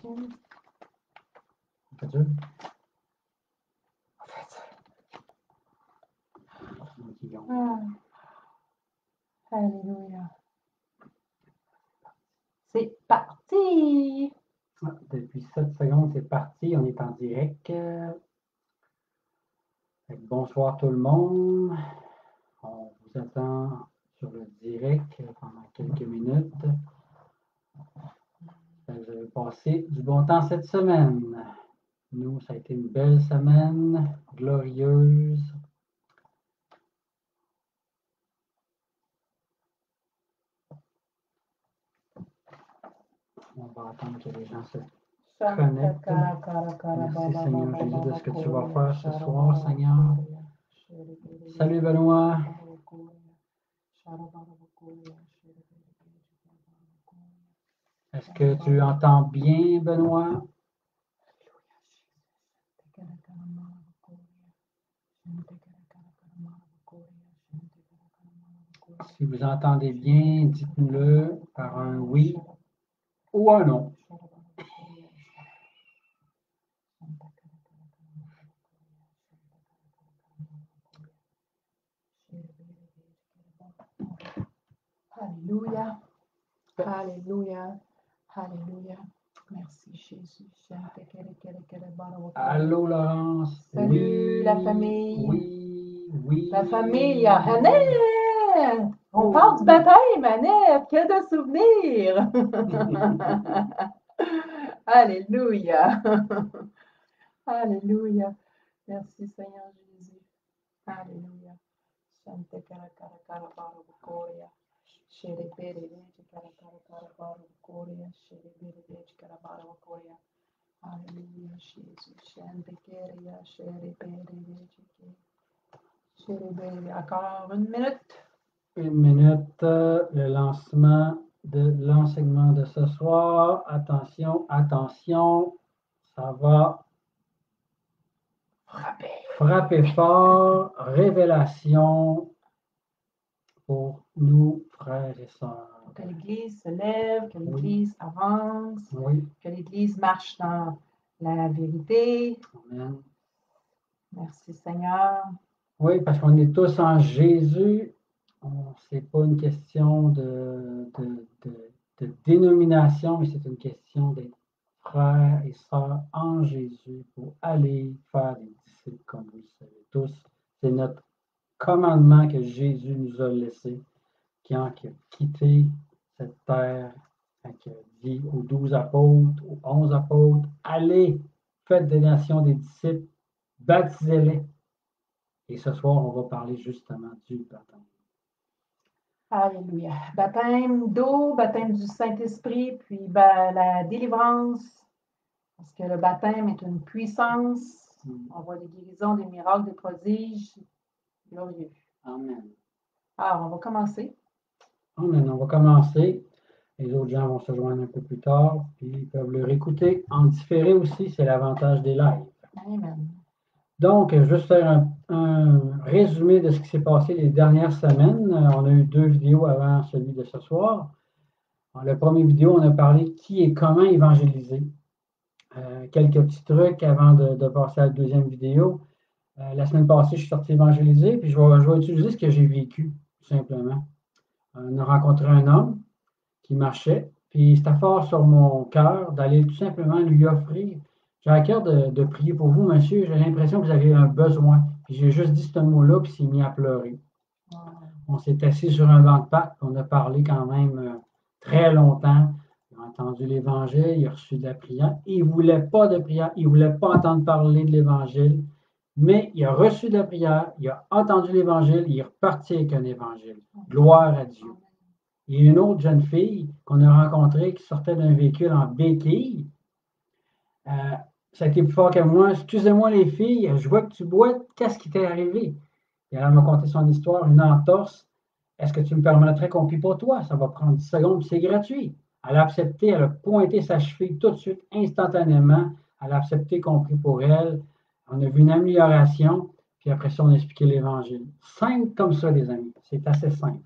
C'est dur. Alléluia. C'est parti! Depuis 7 secondes, c'est parti. On est en direct. Bonsoir tout le monde. On vous attend sur le direct pendant quelques minutes. Vous avez passé du bon temps cette semaine. Nous, ça a été une belle semaine, glorieuse. On va attendre que les gens se connectent. Merci Seigneur Jésus de ce que tu vas faire ce soir, Seigneur. Salut Benoît. Est-ce que tu entends bien, Benoît? Si vous entendez bien, dites-nous-le par un oui ou un non. Alléluia. Alléluia. Alléluia. Merci Jésus. Allô Laurence. Salut oui, la famille. Oui. La famille, il y a Annette. On parle du baptême, Annette. Que de souvenirs. Alléluia. Alléluia. Merci Seigneur Jésus. Alléluia. Santa cara cara cara bara bucoria. Shere bere de cara cara cara bara bucoria. Shere bere de cara bara bucoria. Alléluia Jésus. Santa keria. Shere bere de Shere bere. Encore une minute. Une minute. Le lancement de l'enseignement de ce soir. Attention, attention. Ça va frapper fort. Révélation pour nous, frères et sœurs. Que l'Église se lève, que l'Église avance, que l'Église marche dans la vérité. Amen. Merci Seigneur. Oui, parce qu'on est tous en Jésus. Ce n'est pas une question de dénomination, mais c'est une question d'être frères et sœurs en Jésus pour aller faire des disciples, comme vous le savez tous. C'est notre commandement que Jésus nous a laissé, qui a quitté cette terre, qui a dit aux 12 apôtres, aux 11 apôtres, allez, faites des nations des disciples, baptisez-les. Et ce soir, on va parler justement du baptême. Alléluia. Baptême d'eau, baptême du Saint-Esprit, puis la délivrance, parce que le baptême est une puissance. On voit des guérisons, des miracles, des prodiges. Glorieux. Amen. Alors, on va commencer. Amen. On va commencer. Les autres gens vont se joindre un peu plus tard, puis ils peuvent le réécouter en différé aussi, c'est l'avantage des lives. Amen. Donc, juste faire un résumé de ce qui s'est passé les dernières semaines. On a eu 2 vidéos avant celui de ce soir. Dans la première vidéo, on a parlé qui et comment évangéliser. Quelques petits trucs avant de passer à la deuxième vidéo. La semaine passée, je suis sorti évangéliser, puis je vais utiliser ce que j'ai vécu, tout simplement. On a rencontré un homme qui marchait, puis c'était fort sur mon cœur d'aller tout simplement lui offrir. J'ai à cœur de prier pour vous, monsieur. J'ai l'impression que vous avez un besoin. Puis j'ai juste dit ce mot-là, puis il s'est mis à pleurer. On s'est assis sur un banc de Pâques, on a parlé quand même très longtemps. Il a entendu l'Évangile, il a reçu de la prière. Il ne voulait pas de prière, il ne voulait pas entendre parler de l'Évangile. Mais il a reçu de la prière, il a entendu l'Évangile, il est reparti avec un Évangile. Gloire à Dieu. Il y a une autre jeune fille qu'on a rencontrée qui sortait d'un véhicule en béquille. Ça a été plus fort que moi. Excusez-moi les filles, je vois que tu bois, qu'est-ce qui t'est arrivé? Et elle m'a conté son histoire, une entorse. Est-ce que tu me permettrais qu'on prie pour toi? Ça va prendre 10 secondes, c'est gratuit. Elle a accepté, elle a pointé sa cheville tout de suite, instantanément. Elle a accepté qu'on prie pour elle. On a vu une amélioration, puis après ça, on a expliqué l'Évangile. Simple comme ça, les amis. C'est assez simple.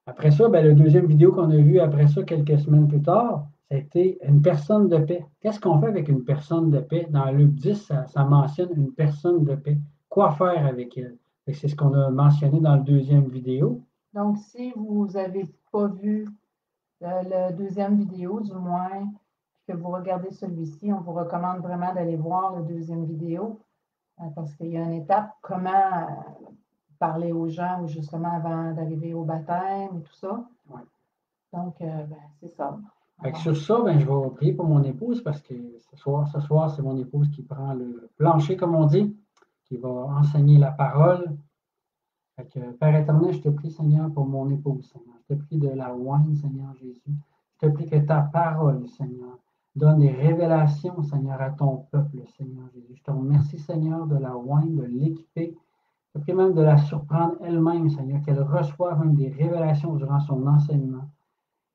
Après ça, la deuxième vidéo qu'on a vue après ça, quelques semaines plus tard, ça a été une personne de paix. Qu'est-ce qu'on fait avec une personne de paix? Dans Luc 10, ça mentionne une personne de paix. Quoi faire avec elle? C'est ce qu'on a mentionné dans la deuxième vidéo. Donc, si vous n'avez pas vu la deuxième vidéo, du moins, que vous regardez celui-ci, on vous recommande vraiment d'aller voir la deuxième vidéo parce qu'il y a une étape, comment parler aux gens justement avant d'arriver au baptême et tout ça. Ouais. Donc, c'est ça. Fait que sur ça, je vais prier pour mon épouse parce que ce soir, c'est mon épouse qui prend le plancher, comme on dit, qui va enseigner la parole. Fait que, Père éternel, je te prie, Seigneur, pour mon épouse, Seigneur. Je te prie de la oindre, Seigneur Jésus. Je te prie que ta parole, Seigneur, donne des révélations, Seigneur, à ton peuple, Seigneur Jésus. Je te remercie, Seigneur, de la oindre, de l'équiper. Je te prie même de la surprendre elle-même, Seigneur, qu'elle reçoive même des révélations durant son enseignement.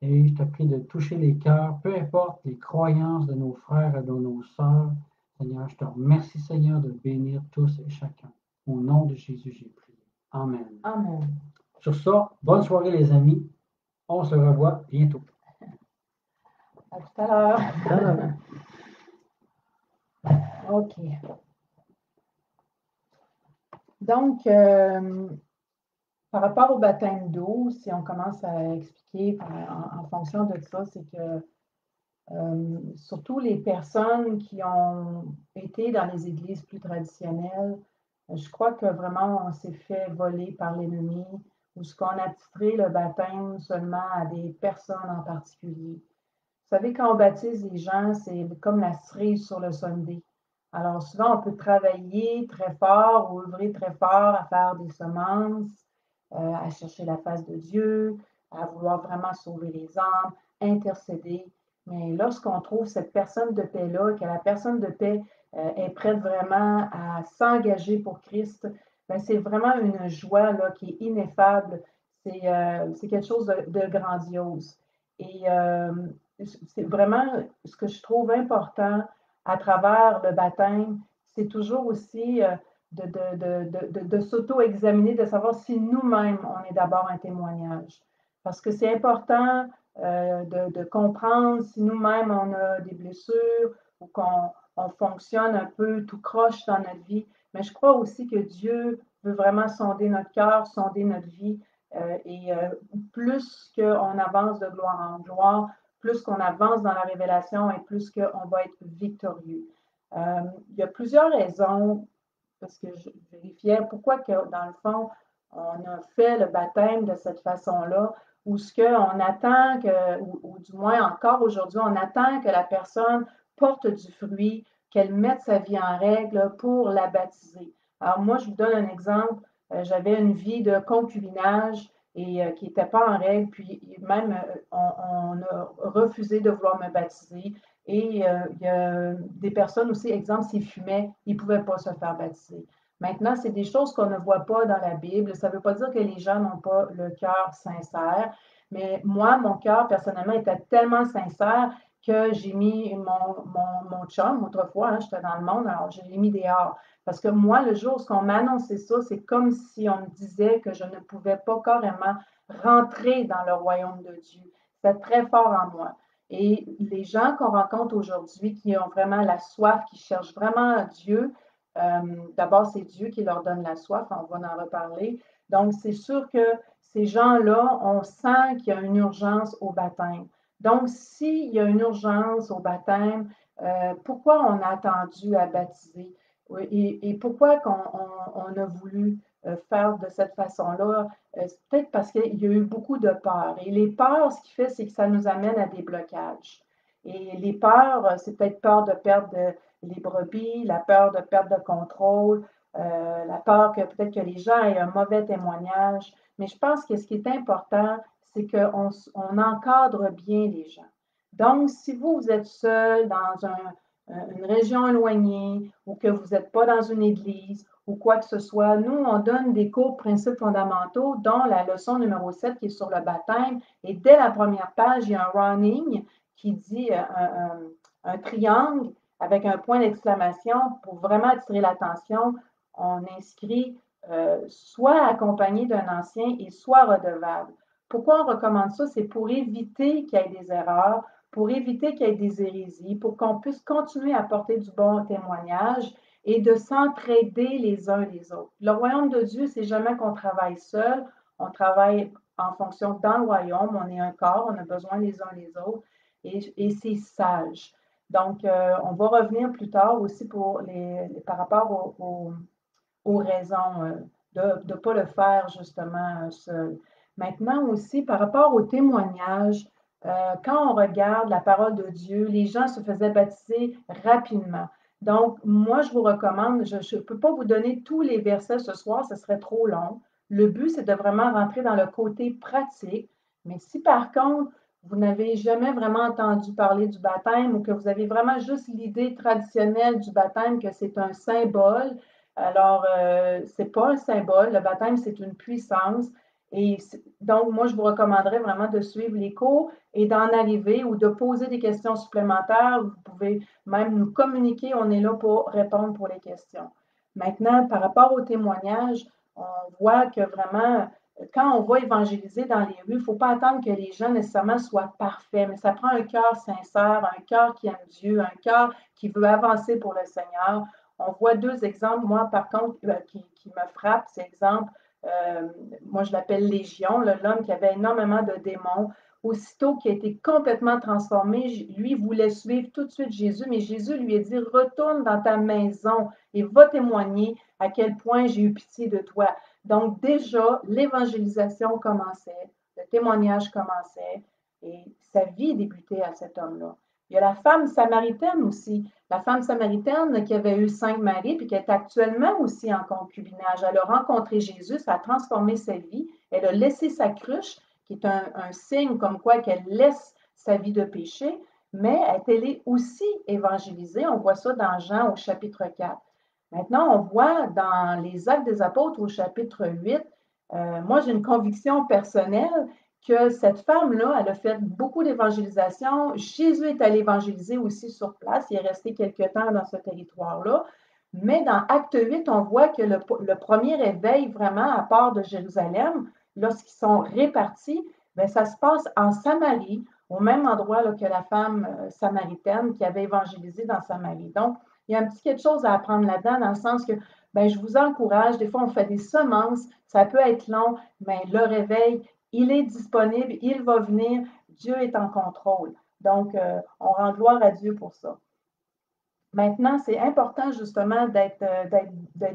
Et je te prie de toucher les cœurs, peu importe les croyances de nos frères et de nos sœurs. Seigneur, je te remercie, Seigneur, de bénir tous et chacun. Au nom de Jésus, j'ai prié. Amen. Amen. Sur ça, bonne soirée, les amis. On se revoit bientôt. À tout à l'heure. OK. Donc, par rapport au baptême d'eau, si on commence à expliquer en fonction de ça, c'est que surtout les personnes qui ont été dans les églises plus traditionnelles, je crois que vraiment on s'est fait voler par l'ennemi ou ce qu'on a titré le baptême seulement à des personnes en particulier. Vous savez, quand on baptise les gens, c'est comme la cerise sur le sundae. Alors souvent, on peut travailler très fort ou œuvrer très fort à faire des semences, à chercher la face de Dieu, à vouloir vraiment sauver les âmes, intercéder. Mais lorsqu'on trouve cette personne de paix-là, que la personne de paix est prête vraiment à s'engager pour Christ, c'est vraiment une joie là, qui est ineffable. C'est quelque chose de grandiose. Et c'est vraiment ce que je trouve important à travers le baptême, c'est toujours aussi de s'auto-examiner, de savoir si nous-mêmes, on est d'abord un témoignage. Parce que c'est important de comprendre si nous-mêmes, on a des blessures ou qu'on fonctionne un peu tout croche dans notre vie. Mais je crois aussi que Dieu veut vraiment sonder notre cœur, sonder notre vie. Et plus qu'on avance de gloire en gloire, plus qu'on avance dans la révélation et plus qu'on va être victorieux. Il y a plusieurs raisons, parce que je vérifiais pourquoi que, dans le fond, on a fait le baptême de cette façon-là, ou ce qu'on attend que, ou du moins encore aujourd'hui, on attend que la personne porte du fruit, qu'elle mette sa vie en règle pour la baptiser. Alors moi, je vous donne un exemple. J'avais une vie de concubinage et qui n'était pas en règle, puis même on a refusé de vouloir me baptiser. Et il y a des personnes aussi, exemple, s'ils fumaient, ils ne pouvaient pas se faire baptiser. Maintenant, c'est des choses qu'on ne voit pas dans la Bible. Ça ne veut pas dire que les gens n'ont pas le cœur sincère, mais moi, mon cœur, personnellement, était tellement sincère que j'ai mis mon chum, autrefois, hein, j'étais dans le monde, alors je l'ai mis dehors. Parce que moi, le jour où on m'a annoncé ça, c'est comme si on me disait que je ne pouvais pas carrément rentrer dans le royaume de Dieu. C'était très fort en moi. Et les gens qu'on rencontre aujourd'hui qui ont vraiment la soif, qui cherchent vraiment Dieu, d'abord, c'est Dieu qui leur donne la soif, on va en reparler. Donc, c'est sûr que ces gens-là, on sent qu'il y a une urgence au baptême. Donc, s'il y a une urgence au baptême, pourquoi on a attendu à baptiser? Et pourquoi on a voulu faire de cette façon-là? C'est peut-être parce qu'il y a eu beaucoup de peurs. Et les peurs, ce qui fait, c'est que ça nous amène à des blocages. Et les peurs, c'est peut-être peur de perdre les brebis, la peur de perdre de contrôle, la peur que peut-être que les gens aient un mauvais témoignage. Mais je pense que ce qui est important, c'est qu'on encadre bien les gens. Donc, si vous êtes seul dans une région éloignée ou que vous n'êtes pas dans une église ou quoi que ce soit, nous, on donne des cours principes fondamentaux, dont la leçon numéro 7 qui est sur le baptême. Et dès la première page, il y a un running qui dit un triangle avec un point d'exclamation pour vraiment attirer l'attention. On inscrit soit accompagné d'un ancien et soit redevable. Pourquoi on recommande ça? C'est pour éviter qu'il y ait des erreurs, pour éviter qu'il y ait des hérésies, pour qu'on puisse continuer à porter du bon témoignage et de s'entraider les uns les autres. Le royaume de Dieu, c'est jamais qu'on travaille seul, on travaille en fonction dans le royaume, on est un corps, on a besoin les uns les autres et c'est sage. Donc, on va revenir plus tard aussi par rapport aux raisons de ne pas le faire justement seul. Maintenant aussi, par rapport au témoignage, quand on regarde la parole de Dieu, les gens se faisaient baptiser rapidement. Donc, moi, je vous recommande, je ne peux pas vous donner tous les versets ce soir, ce serait trop long. Le but, c'est de vraiment rentrer dans le côté pratique. Mais si par contre, vous n'avez jamais vraiment entendu parler du baptême ou que vous avez vraiment juste l'idée traditionnelle du baptême, que c'est un symbole, alors, ce n'est pas un symbole, le baptême, c'est une puissance. Et donc, moi, je vous recommanderais vraiment de suivre les cours et d'en arriver ou de poser des questions supplémentaires. Vous pouvez même nous communiquer, on est là pour répondre pour les questions. Maintenant, par rapport au témoignage, on voit que vraiment, quand on va évangéliser dans les rues, il ne faut pas attendre que les gens nécessairement soient parfaits, mais ça prend un cœur sincère, un cœur qui aime Dieu, un cœur qui veut avancer pour le Seigneur. On voit deux exemples, moi, par contre, qui me frappent. C'est exemple, moi, je l'appelle Légion, l'homme qui avait énormément de démons. Aussitôt qui a été complètement transformé, lui voulait suivre tout de suite Jésus, mais Jésus lui a dit, retourne dans ta maison et va témoigner à quel point j'ai eu pitié de toi. Donc déjà, l'évangélisation commençait, le témoignage commençait et sa vie débutait à cet homme-là. Il y a la femme samaritaine aussi. La femme samaritaine qui avait eu 5 maris puis qui est actuellement aussi en concubinage. Elle a rencontré Jésus, ça a transformé sa vie. Elle a laissé sa cruche, qui est un signe comme quoi qu'elle laisse sa vie de péché, mais elle est aussi évangélisée. On voit ça dans Jean au chapitre 4. Maintenant, on voit dans les Actes des Apôtres au chapitre 8, moi j'ai une conviction personnelle que cette femme-là, elle a fait beaucoup d'évangélisation. Jésus est allé évangéliser aussi sur place. Il est resté quelque temps dans ce territoire-là. Mais dans Acte 8, on voit que le premier réveil vraiment à part de Jérusalem, lorsqu'ils sont répartis, bien, ça se passe en Samarie, au même endroit là, que la femme samaritaine qui avait évangélisé dans Samarie. Donc, il y a un petit quelque chose à apprendre là-dedans, dans le sens que ben, je vous encourage, des fois on fait des semences, ça peut être long, mais le réveil, il est disponible, il va venir, Dieu est en contrôle. Donc, on rend gloire à Dieu pour ça. Maintenant, c'est important justement d'être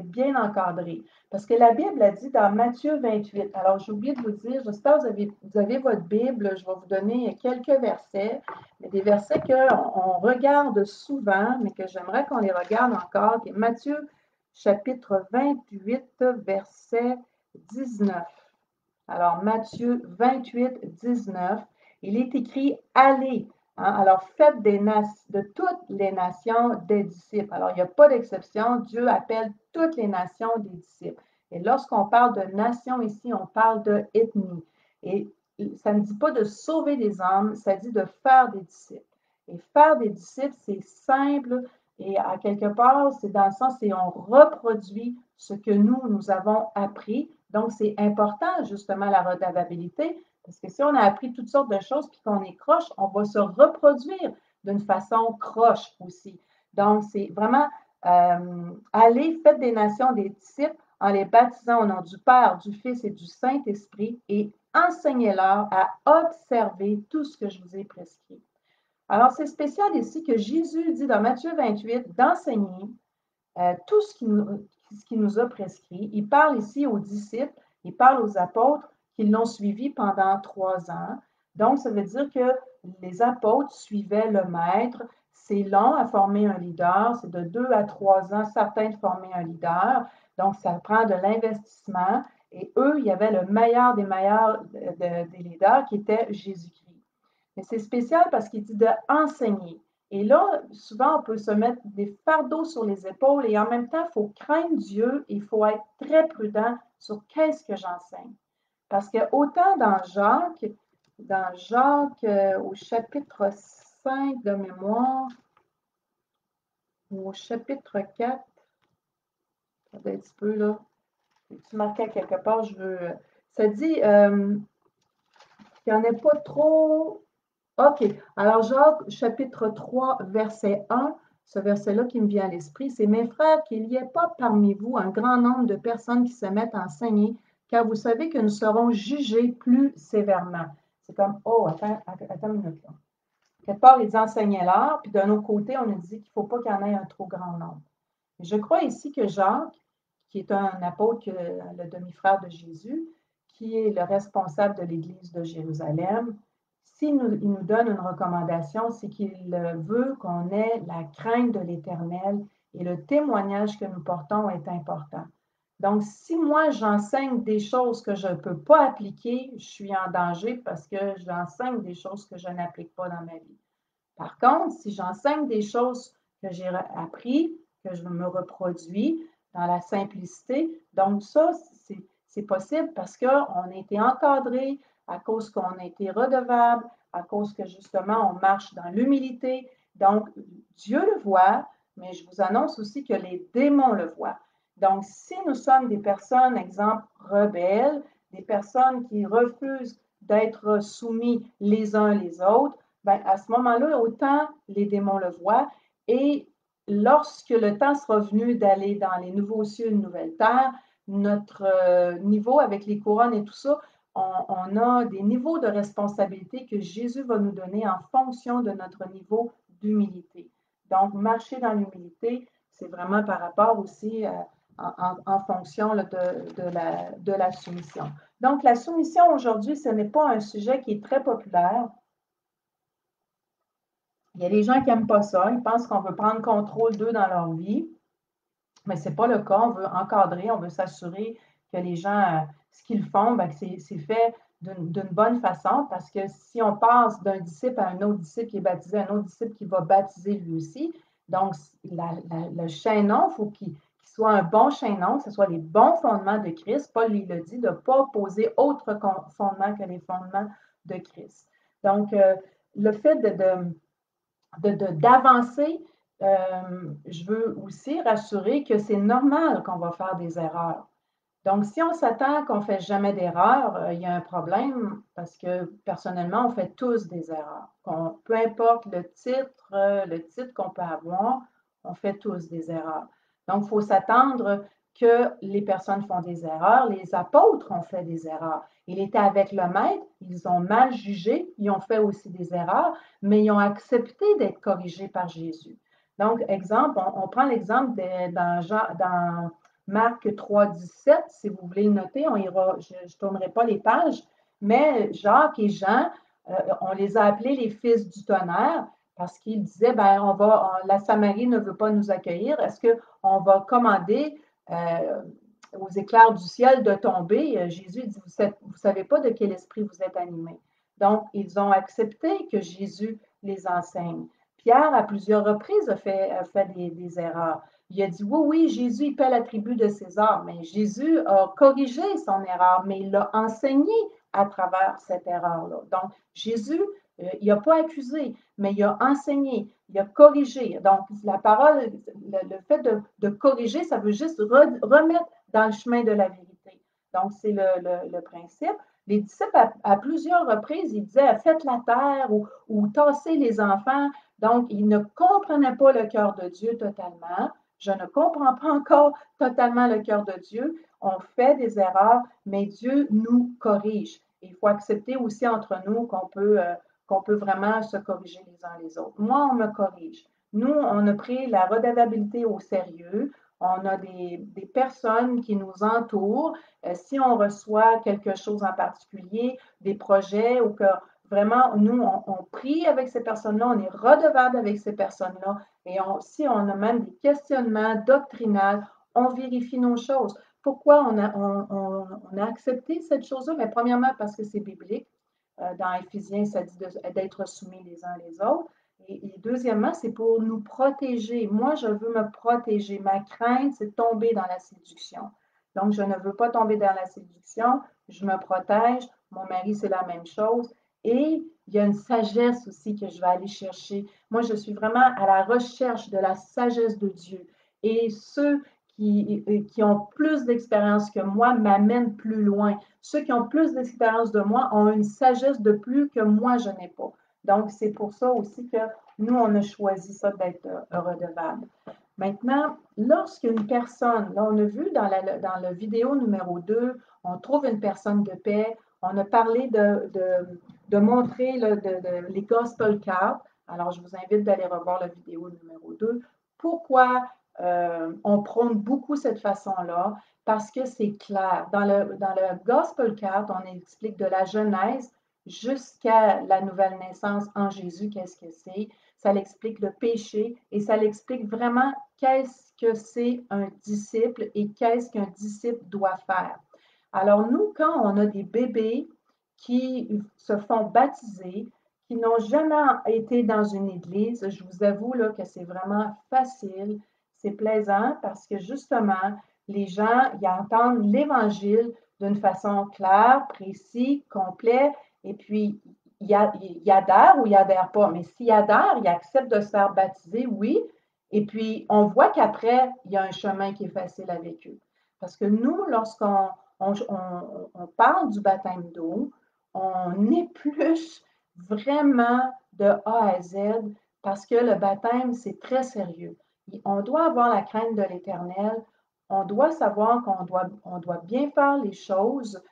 bien encadré. Parce que la Bible a dit dans Matthieu 28, alors j'ai oublié de vous dire, j'espère que vous avez votre Bible, je vais vous donner quelques versets, mais des versets qu'on regarde souvent, mais que j'aimerais qu'on les regarde encore. Matthieu chapitre 28, verset 19. Alors, Matthieu 28, 19, il est écrit « Allez ». Alors, faites de toutes les nations des disciples. Alors, il n'y a pas d'exception. Dieu appelle toutes les nations des disciples. Et lorsqu'on parle de nation ici, on parle de ethnie. Et ça ne dit pas de sauver des âmes, ça dit de faire des disciples. Et faire des disciples, c'est simple. Et à quelque part, c'est dans le sens, c'est on reproduit ce que nous avons appris. Donc, c'est important, justement, la redevabilité, parce que si on a appris toutes sortes de choses puis qu'on est croche, on va se reproduire d'une façon croche aussi. Donc, c'est vraiment allez, faites des nations des disciples en les baptisant au nom du Père, du Fils et du Saint-Esprit et enseignez-leur à observer tout ce que je vous ai prescrit. Alors, c'est spécial ici que Jésus dit dans Matthieu 28 d'enseigner tout ce qui nous a prescrit. Il parle ici aux disciples, il parle aux apôtres qui l'ont suivi pendant 3 ans. Donc, ça veut dire que les apôtres suivaient le maître. C'est long à former un leader, c'est de 2 à 3 ans certains de former un leader. Donc, ça prend de l'investissement. Et eux, il y avait le meilleur des meilleurs des leaders qui était Jésus-Christ. Mais c'est spécial parce qu'il dit d'enseigner. Et là, souvent, on peut se mettre des fardeaux sur les épaules et en même temps, il faut craindre Dieu et il faut être très prudent sur qu'est-ce que j'enseigne. Parce que autant dans Jacques au chapitre 5 de mémoire, ou au chapitre 4, ça doit être un petit peu là, tu marquais quelque part, ça dit qu'il n'y en ait pas trop. OK. Alors, Jacques, chapitre 3, verset 1, ce verset-là qui me vient à l'esprit, c'est « Mes frères, qu'il n'y ait pas parmi vous un grand nombre de personnes qui se mettent à enseigner, car vous savez que nous serons jugés plus sévèrement. » C'est comme, oh, attends une minute là. Quelque part, ils enseignaient l'art, puis d'un autre côté, on nous dit qu'il ne faut pas qu'il y en ait un trop grand nombre. Et je crois ici que Jacques, qui est un apôtre, le demi-frère de Jésus, qui est le responsable de l'Église de Jérusalem, s'il nous donne une recommandation, c'est qu'il veut qu'on ait la crainte de l'Éternel et le témoignage que nous portons est important. Donc, si moi, j'enseigne des choses que je ne peux pas appliquer, je suis en danger parce que j'enseigne des choses que je n'applique pas dans ma vie. Par contre, si j'enseigne des choses que j'ai appris, que je me reproduis dans la simplicité, donc ça, c'est possible parce qu'on a été encadré à cause qu'on a été redevable, à cause que justement on marche dans l'humilité. Donc, Dieu le voit, mais je vous annonce aussi que les démons le voient. Donc, si nous sommes des personnes, exemple, rebelles, des personnes qui refusent d'être soumis les uns les autres, ben, à ce moment-là, autant les démons le voient. Et lorsque le temps sera venu d'aller dans les nouveaux cieux et une nouvelle terre, notre niveau avec les couronnes et tout ça, on a des niveaux de responsabilité que Jésus va nous donner en fonction de notre niveau d'humilité. Donc, marcher dans l'humilité, c'est vraiment par rapport aussi en fonction là, de la soumission. Donc, la soumission aujourd'hui, ce n'est pas un sujet qui est très populaire. Il y a des gens qui n'aiment pas ça. Ils pensent qu'on veut prendre contrôle d'eux dans leur vie. Mais ce n'est pas le cas. On veut encadrer, on veut s'assurer que les gens, ce qu'ils font, ben, que c'est fait d'une bonne façon. Parce que si on passe d'un disciple à un autre disciple qui est baptisé, un autre disciple qui va baptiser lui aussi, donc le chaînon, il faut qu'il soit un bon chaînon, que ce soit les bons fondements de Christ. Paul il le dit, de ne pas poser autre fondement que les fondements de Christ. Donc, le fait d'avancer, je veux aussi rassurer que c'est normal qu'on va faire des erreurs. Donc, si on s'attend qu'on ne fait jamais d'erreurs, il y a un problème parce que personnellement, on fait tous des erreurs. Peu importe le titre qu'on peut avoir, on fait tous des erreurs. Donc, il faut s'attendre que les personnes font des erreurs. Les apôtres ont fait des erreurs. Ils étaient avec le maître, ils ont mal jugé, ils ont fait aussi des erreurs, mais ils ont accepté d'être corrigés par Jésus. Donc, exemple, on prend l'exemple dans Marc 3, 17, si vous voulez le noter, je ne tournerai pas les pages, mais Jacques et Jean, on les a appelés les fils du tonnerre parce qu'ils disaient, ben, la Samarie ne veut pas nous accueillir, est-ce qu'on va commander aux éclairs du ciel de tomber? Jésus dit, vous ne savez pas de quel esprit vous êtes animés. Donc, ils ont accepté que Jésus les enseigne. Pierre, à plusieurs reprises, a fait des erreurs. Il a dit, oui, oui, Jésus, il paie la tribu de César, mais Jésus a corrigé son erreur, mais il l'a enseigné à travers cette erreur-là. Donc, Jésus, il n'a pas accusé, mais il a enseigné, il a corrigé. Donc, la parole, le fait de corriger, ça veut juste remettre dans le chemin de la vérité. Donc, c'est le principe. Les disciples, à plusieurs reprises, ils disaient, faites la terre ou tassez les enfants. Donc, ils ne comprenaient pas le cœur de Dieu totalement. Je ne comprends pas encore totalement le cœur de Dieu. On fait des erreurs, mais Dieu nous corrige. Et il faut accepter aussi entre nous qu'on peut vraiment se corriger les uns les autres. Moi, on me corrige. Nous, on a pris la redevabilité au sérieux. On a des personnes qui nous entourent. Si on reçoit quelque chose en particulier, des projets ou que vraiment, nous, on prie avec ces personnes-là, on est redevable avec ces personnes-là. Et si on a même des questionnements doctrinaux, on vérifie nos choses. Pourquoi on a accepté cette chose-là? Mais premièrement, parce que c'est biblique. Dans Éphésiens, ça dit d'être soumis les uns les autres. Et deuxièmement, c'est pour nous protéger. Moi, je veux me protéger. Ma crainte, c'est de tomber dans la séduction. Donc, je ne veux pas tomber dans la séduction. Je me protège. Mon mari, c'est la même chose. Et il y a une sagesse aussi que je vais aller chercher. Moi, je suis vraiment à la recherche de la sagesse de Dieu. Et ceux qui ont plus d'expérience que moi m'amènent plus loin. Ceux qui ont plus d'expérience de moi ont une sagesse de plus que moi, je n'ai pas. Donc, c'est pour ça aussi que nous, on a choisi ça d'être redevable. Maintenant, lorsqu'une personne, là, on a vu dans la vidéo numéro 2, on trouve une personne de paix. On a parlé de montrer les gospel cards. Alors, je vous invite d'aller revoir la vidéo numéro 2. Pourquoi on prône beaucoup cette façon-là? Parce que c'est clair. Dans le gospel card, on explique de la Genèse jusqu'à la nouvelle naissance en Jésus, qu'est-ce que c'est. Ça l'explique le péché et ça l'explique vraiment qu'est-ce que c'est un disciple et qu'est-ce qu'un disciple doit faire. Alors nous, quand on a des bébés qui se font baptiser, qui n'ont jamais été dans une église, je vous avoue là, que c'est vraiment facile, c'est plaisant parce que justement, les gens y entendent l'Évangile d'une façon claire, précise, complète, et puis il adhère ou il adhère pas. Mais s'il adhère, il accepte de se faire baptiser, oui. Et puis, on voit qu'après, il y a un chemin qui est facile avec eux. Parce que nous, lorsqu'on parle du baptême d'eau, on épluche vraiment de A à Z parce que le baptême, c'est très sérieux. On doit avoir la crainte de l'Éternel. On doit savoir qu'on doit bien faire les choses.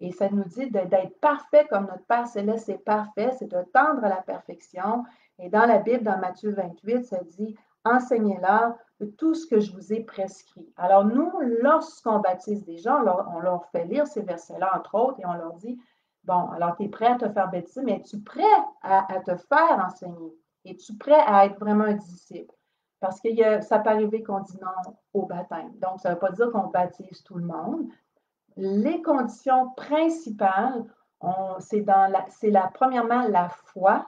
Et ça nous dit d'être parfait comme notre Père Céleste est parfait, c'est de tendre à la perfection. Et dans la Bible, dans Matthieu 28, ça dit enseignez-leur tout ce que je vous ai prescrit. Alors nous, lorsqu'on baptise des gens, on leur fait lire ces versets-là, entre autres, et on leur dit, bon, alors tu es prêt à te faire baptiser, mais es-tu prêt à te faire enseigner? Es-tu prêt à être vraiment un disciple? Parce que ça peut arriver qu'on dit non au baptême. Donc, ça ne veut pas dire qu'on baptise tout le monde. Les conditions principales, c'est premièrement la foi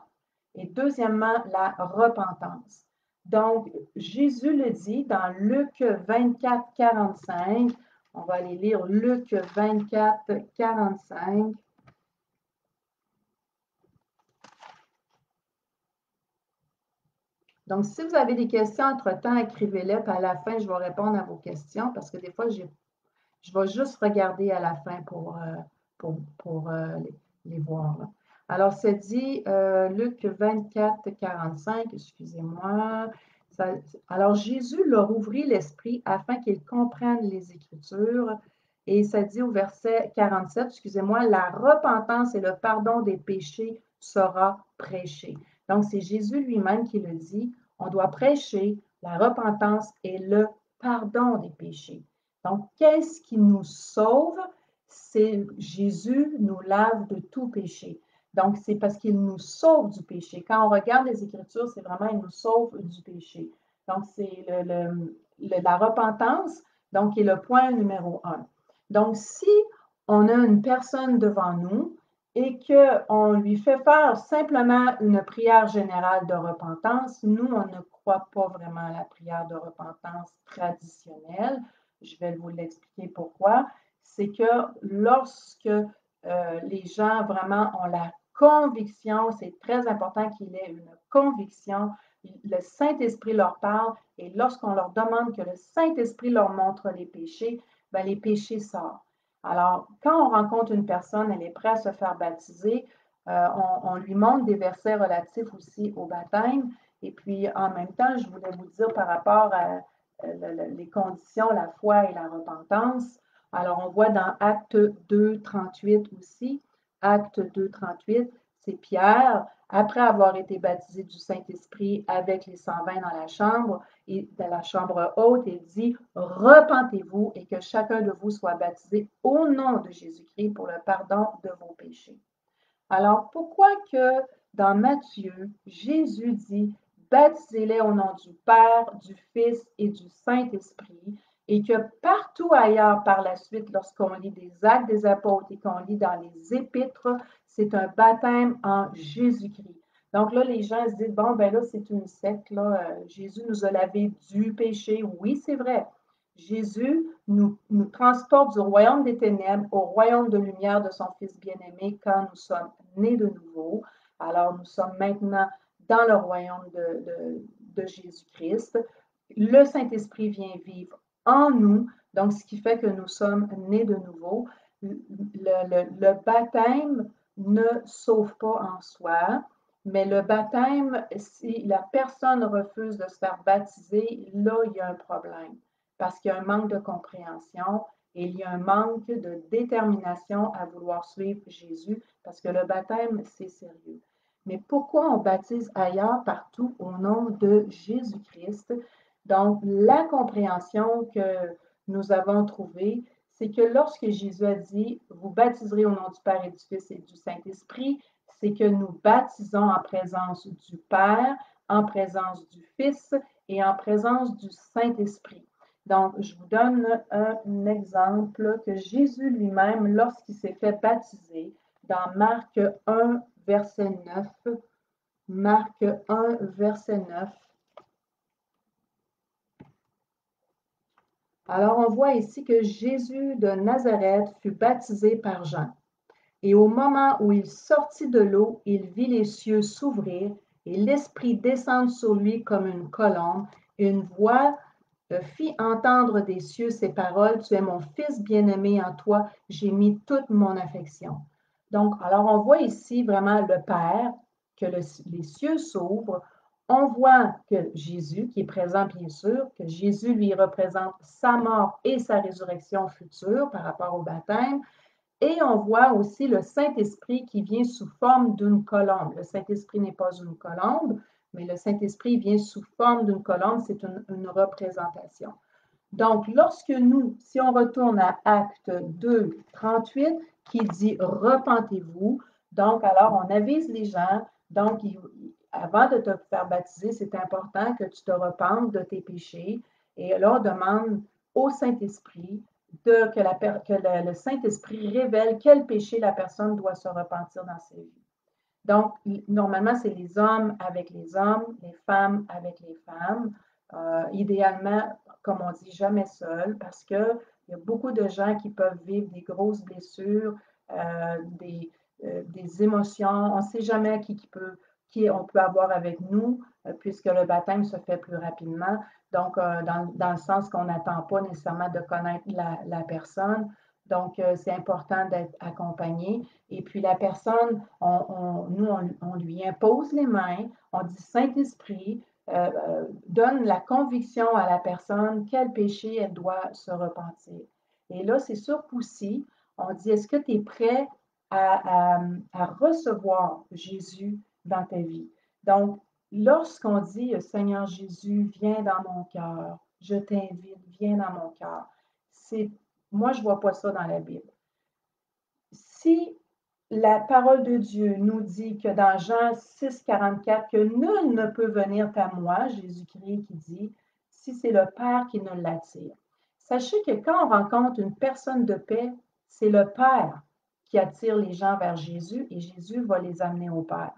et deuxièmement la repentance. Donc, Jésus le dit dans Luc 24, 45. On va aller lire Luc 24, 45. Donc, si vous avez des questions entre-temps, écrivez-les, puis à la fin, je vais répondre à vos questions parce que des fois, je vais juste regarder à la fin pour les voir. Là. Alors, c'est dit, Luc 24, 45, excusez-moi. Alors, Jésus leur ouvrit l'esprit afin qu'ils comprennent les Écritures. Et ça dit au verset 47, excusez-moi, la repentance et le pardon des péchés sera prêché. Donc, c'est Jésus lui-même qui le dit. On doit prêcher la repentance et le pardon des péchés. Donc, qu'est-ce qui nous sauve? C'est Jésus nous lave de tout péché. Donc, c'est parce qu'il nous sauve du péché. Quand on regarde les Écritures, c'est vraiment, il nous sauve du péché. Donc, c'est la repentance, donc, qui est le point numéro 1. Donc, si on a une personne devant nous et qu'on lui fait faire simplement une prière générale de repentance, nous, on ne croit pas vraiment à la prière de repentance traditionnelle. Je vais vous l'expliquer pourquoi. C'est que lorsque les gens vraiment ont la conviction, c'est très important qu'il ait une conviction, le Saint-Esprit leur parle et lorsqu'on leur demande que le Saint-Esprit leur montre les péchés, bien, les péchés sortent. Alors, quand on rencontre une personne, elle est prête à se faire baptiser, on lui montre des versets relatifs aussi au baptême. Et puis, en même temps, je voulais vous dire par rapport à les conditions, la foi et la repentance. Alors, on voit dans Acte 2, 38 aussi. Acte 2, 38, c'est Pierre, après avoir été baptisé du Saint-Esprit avec les 120 dans la chambre, et dans la chambre haute, il dit « Repentez-vous et que chacun de vous soit baptisé au nom de Jésus-Christ pour le pardon de vos péchés. » Alors, pourquoi que dans Matthieu, Jésus dit « Baptisez-les au nom du Père, du Fils et du Saint-Esprit » et que partout ailleurs par la suite, lorsqu'on lit des Actes des Apôtres et qu'on lit dans les Épîtres, c'est un baptême en Jésus-Christ. Donc là, les gens se disent, bon, ben là, c'est une secte, là, Jésus nous a lavé du péché. Oui, c'est vrai. Jésus nous transporte du royaume des ténèbres au royaume de lumière de son Fils bien-aimé quand nous sommes nés de nouveau. Alors, nous sommes maintenant dans le royaume de Jésus-Christ. Le Saint-Esprit vient vivre en nous, donc ce qui fait que nous sommes nés de nouveau. Le baptême ne sauve pas en soi, mais le baptême, si la personne refuse de se faire baptiser, là, il y a un problème parce qu'il y a un manque de compréhension et il y a un manque de détermination à vouloir suivre Jésus parce que le baptême, c'est sérieux. Mais pourquoi on baptise ailleurs, partout, au nom de Jésus-Christ? Donc, la compréhension que nous avons trouvée, c'est que lorsque Jésus a dit « Vous baptiserez au nom du Père et du Fils et du Saint-Esprit », c'est que nous baptisons en présence du Père, en présence du Fils et en présence du Saint-Esprit. Donc, je vous donne un exemple que Jésus lui-même, lorsqu'il s'est fait baptiser, dans Marc 1, verset 9, Marc 1, verset 9, alors on voit ici que Jésus de Nazareth fut baptisé par Jean. Et au moment où il sortit de l'eau, il vit les cieux s'ouvrir et l'Esprit descendre sur lui comme une colombe. Et une voix fit entendre des cieux ces paroles, « Tu es mon Fils bien-aimé, en toi j'ai mis toute mon affection. » Donc, alors on voit ici vraiment le Père, que les cieux s'ouvrent. On voit que Jésus, qui est présent bien sûr, que Jésus lui représente sa mort et sa résurrection future par rapport au baptême. Et on voit aussi le Saint-Esprit qui vient sous forme d'une colombe. Le Saint-Esprit n'est pas une colombe, mais le Saint-Esprit vient sous forme d'une colombe, c'est une représentation. Donc, lorsque nous, si on retourne à Acte 2, 38, qui dit « Repentez-vous », donc alors on avise les gens, donc avant de te faire baptiser, c'est important que tu te repentes de tes péchés et là, on demande au Saint-Esprit que le Saint-Esprit révèle quel péché la personne doit se repentir dans sa vie. Donc, normalement, c'est les hommes avec les hommes, les femmes avec les femmes. Idéalement, comme on dit, jamais seul, parce qu'il y a beaucoup de gens qui peuvent vivre des grosses blessures, des émotions. On ne sait jamais qui on peut avoir avec nous, puisque le baptême se fait plus rapidement. Donc, dans le sens qu'on n'attend pas nécessairement de connaître la personne. Donc, c'est important d'être accompagné. Et puis, la personne, on lui impose les mains, on dit Saint-Esprit, donne la conviction à la personne quel péché elle doit se repentir. Et là, c'est sûr qu'aussi, on dit, est-ce que tu es prêt à recevoir Jésus dans ta vie? Donc, lorsqu'on dit, Seigneur Jésus, viens dans mon cœur, je t'invite, viens dans mon cœur, moi, je ne vois pas ça dans la Bible. Si la parole de Dieu nous dit que dans Jean 6, 44, que nul ne peut venir à moi, Jésus-Christ qui dit, si c'est le Père qui nous l'attire. Sachez que quand on rencontre une personne de paix, c'est le Père qui attire les gens vers Jésus et Jésus va les amener au Père.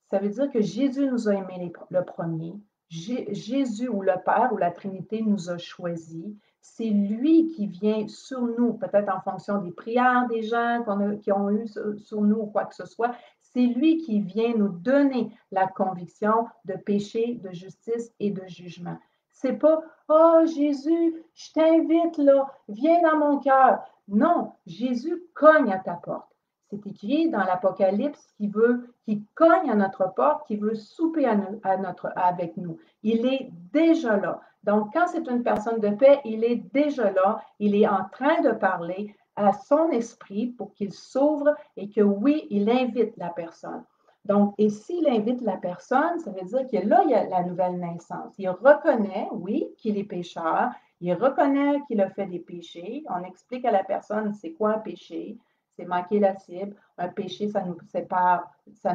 Ça veut dire que Jésus nous a aimés le premier. Jésus ou le Père ou la Trinité nous a choisis. C'est lui qui vient sur nous, peut-être en fonction des prières des gens qui ont eu sur nous ou quoi que ce soit. C'est lui qui vient nous donner la conviction de péché, de justice et de jugement. C'est pas « Oh Jésus, je t'invite là, viens dans mon cœur ». Non, Jésus cogne à ta porte. C'est écrit dans l'Apocalypse qui cogne à notre porte, qui veut souper avec nous. Il est déjà là. Donc, quand c'est une personne de paix, il est déjà là. Il est en train de parler à son esprit pour qu'il s'ouvre et que oui, il invite la personne. Donc, et s'il invite la personne, ça veut dire que là, il y a la nouvelle naissance. Il reconnaît, oui, qu'il est pécheur. Il reconnaît qu'il a fait des péchés. On explique à la personne c'est quoi un péché. C'est manquer la cible. Un péché, ça nous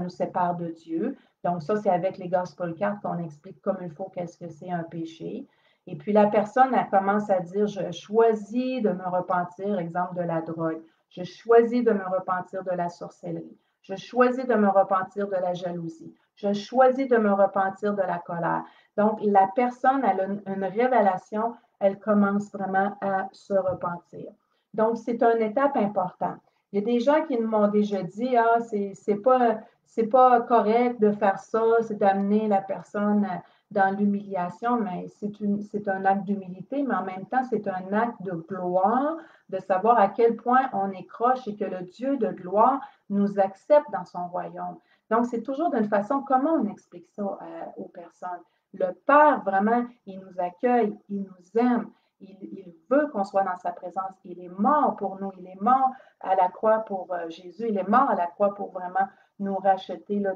sépare de Dieu. Donc, ça, c'est avec les Gospel Cards qu'on explique comme il faut qu'est-ce que c'est un péché. Et puis, la personne, elle commence à dire, je choisis de me repentir, exemple de la drogue. Je choisis de me repentir de la sorcellerie. Je choisis de me repentir de la jalousie. Je choisis de me repentir de la colère. Donc, la personne, elle a une révélation, elle commence vraiment à se repentir. Donc, c'est une étape importante. Il y a des gens qui m'ont déjà dit, ah, c'est pas correct de faire ça, c'est d'amener la personne dans l'humiliation, mais c'est un acte d'humilité, mais en même temps, c'est un acte de gloire, de savoir à quel point on est croche et que le Dieu de gloire nous accepte dans son royaume. Donc, c'est toujours d'une façon, comment on explique ça aux personnes? Le Père, vraiment, il nous accueille, il nous aime, il veut qu'on soit dans sa présence. Il est mort pour nous, il est mort à la croix pour Jésus, il est mort à la croix pour vraiment nous racheter là,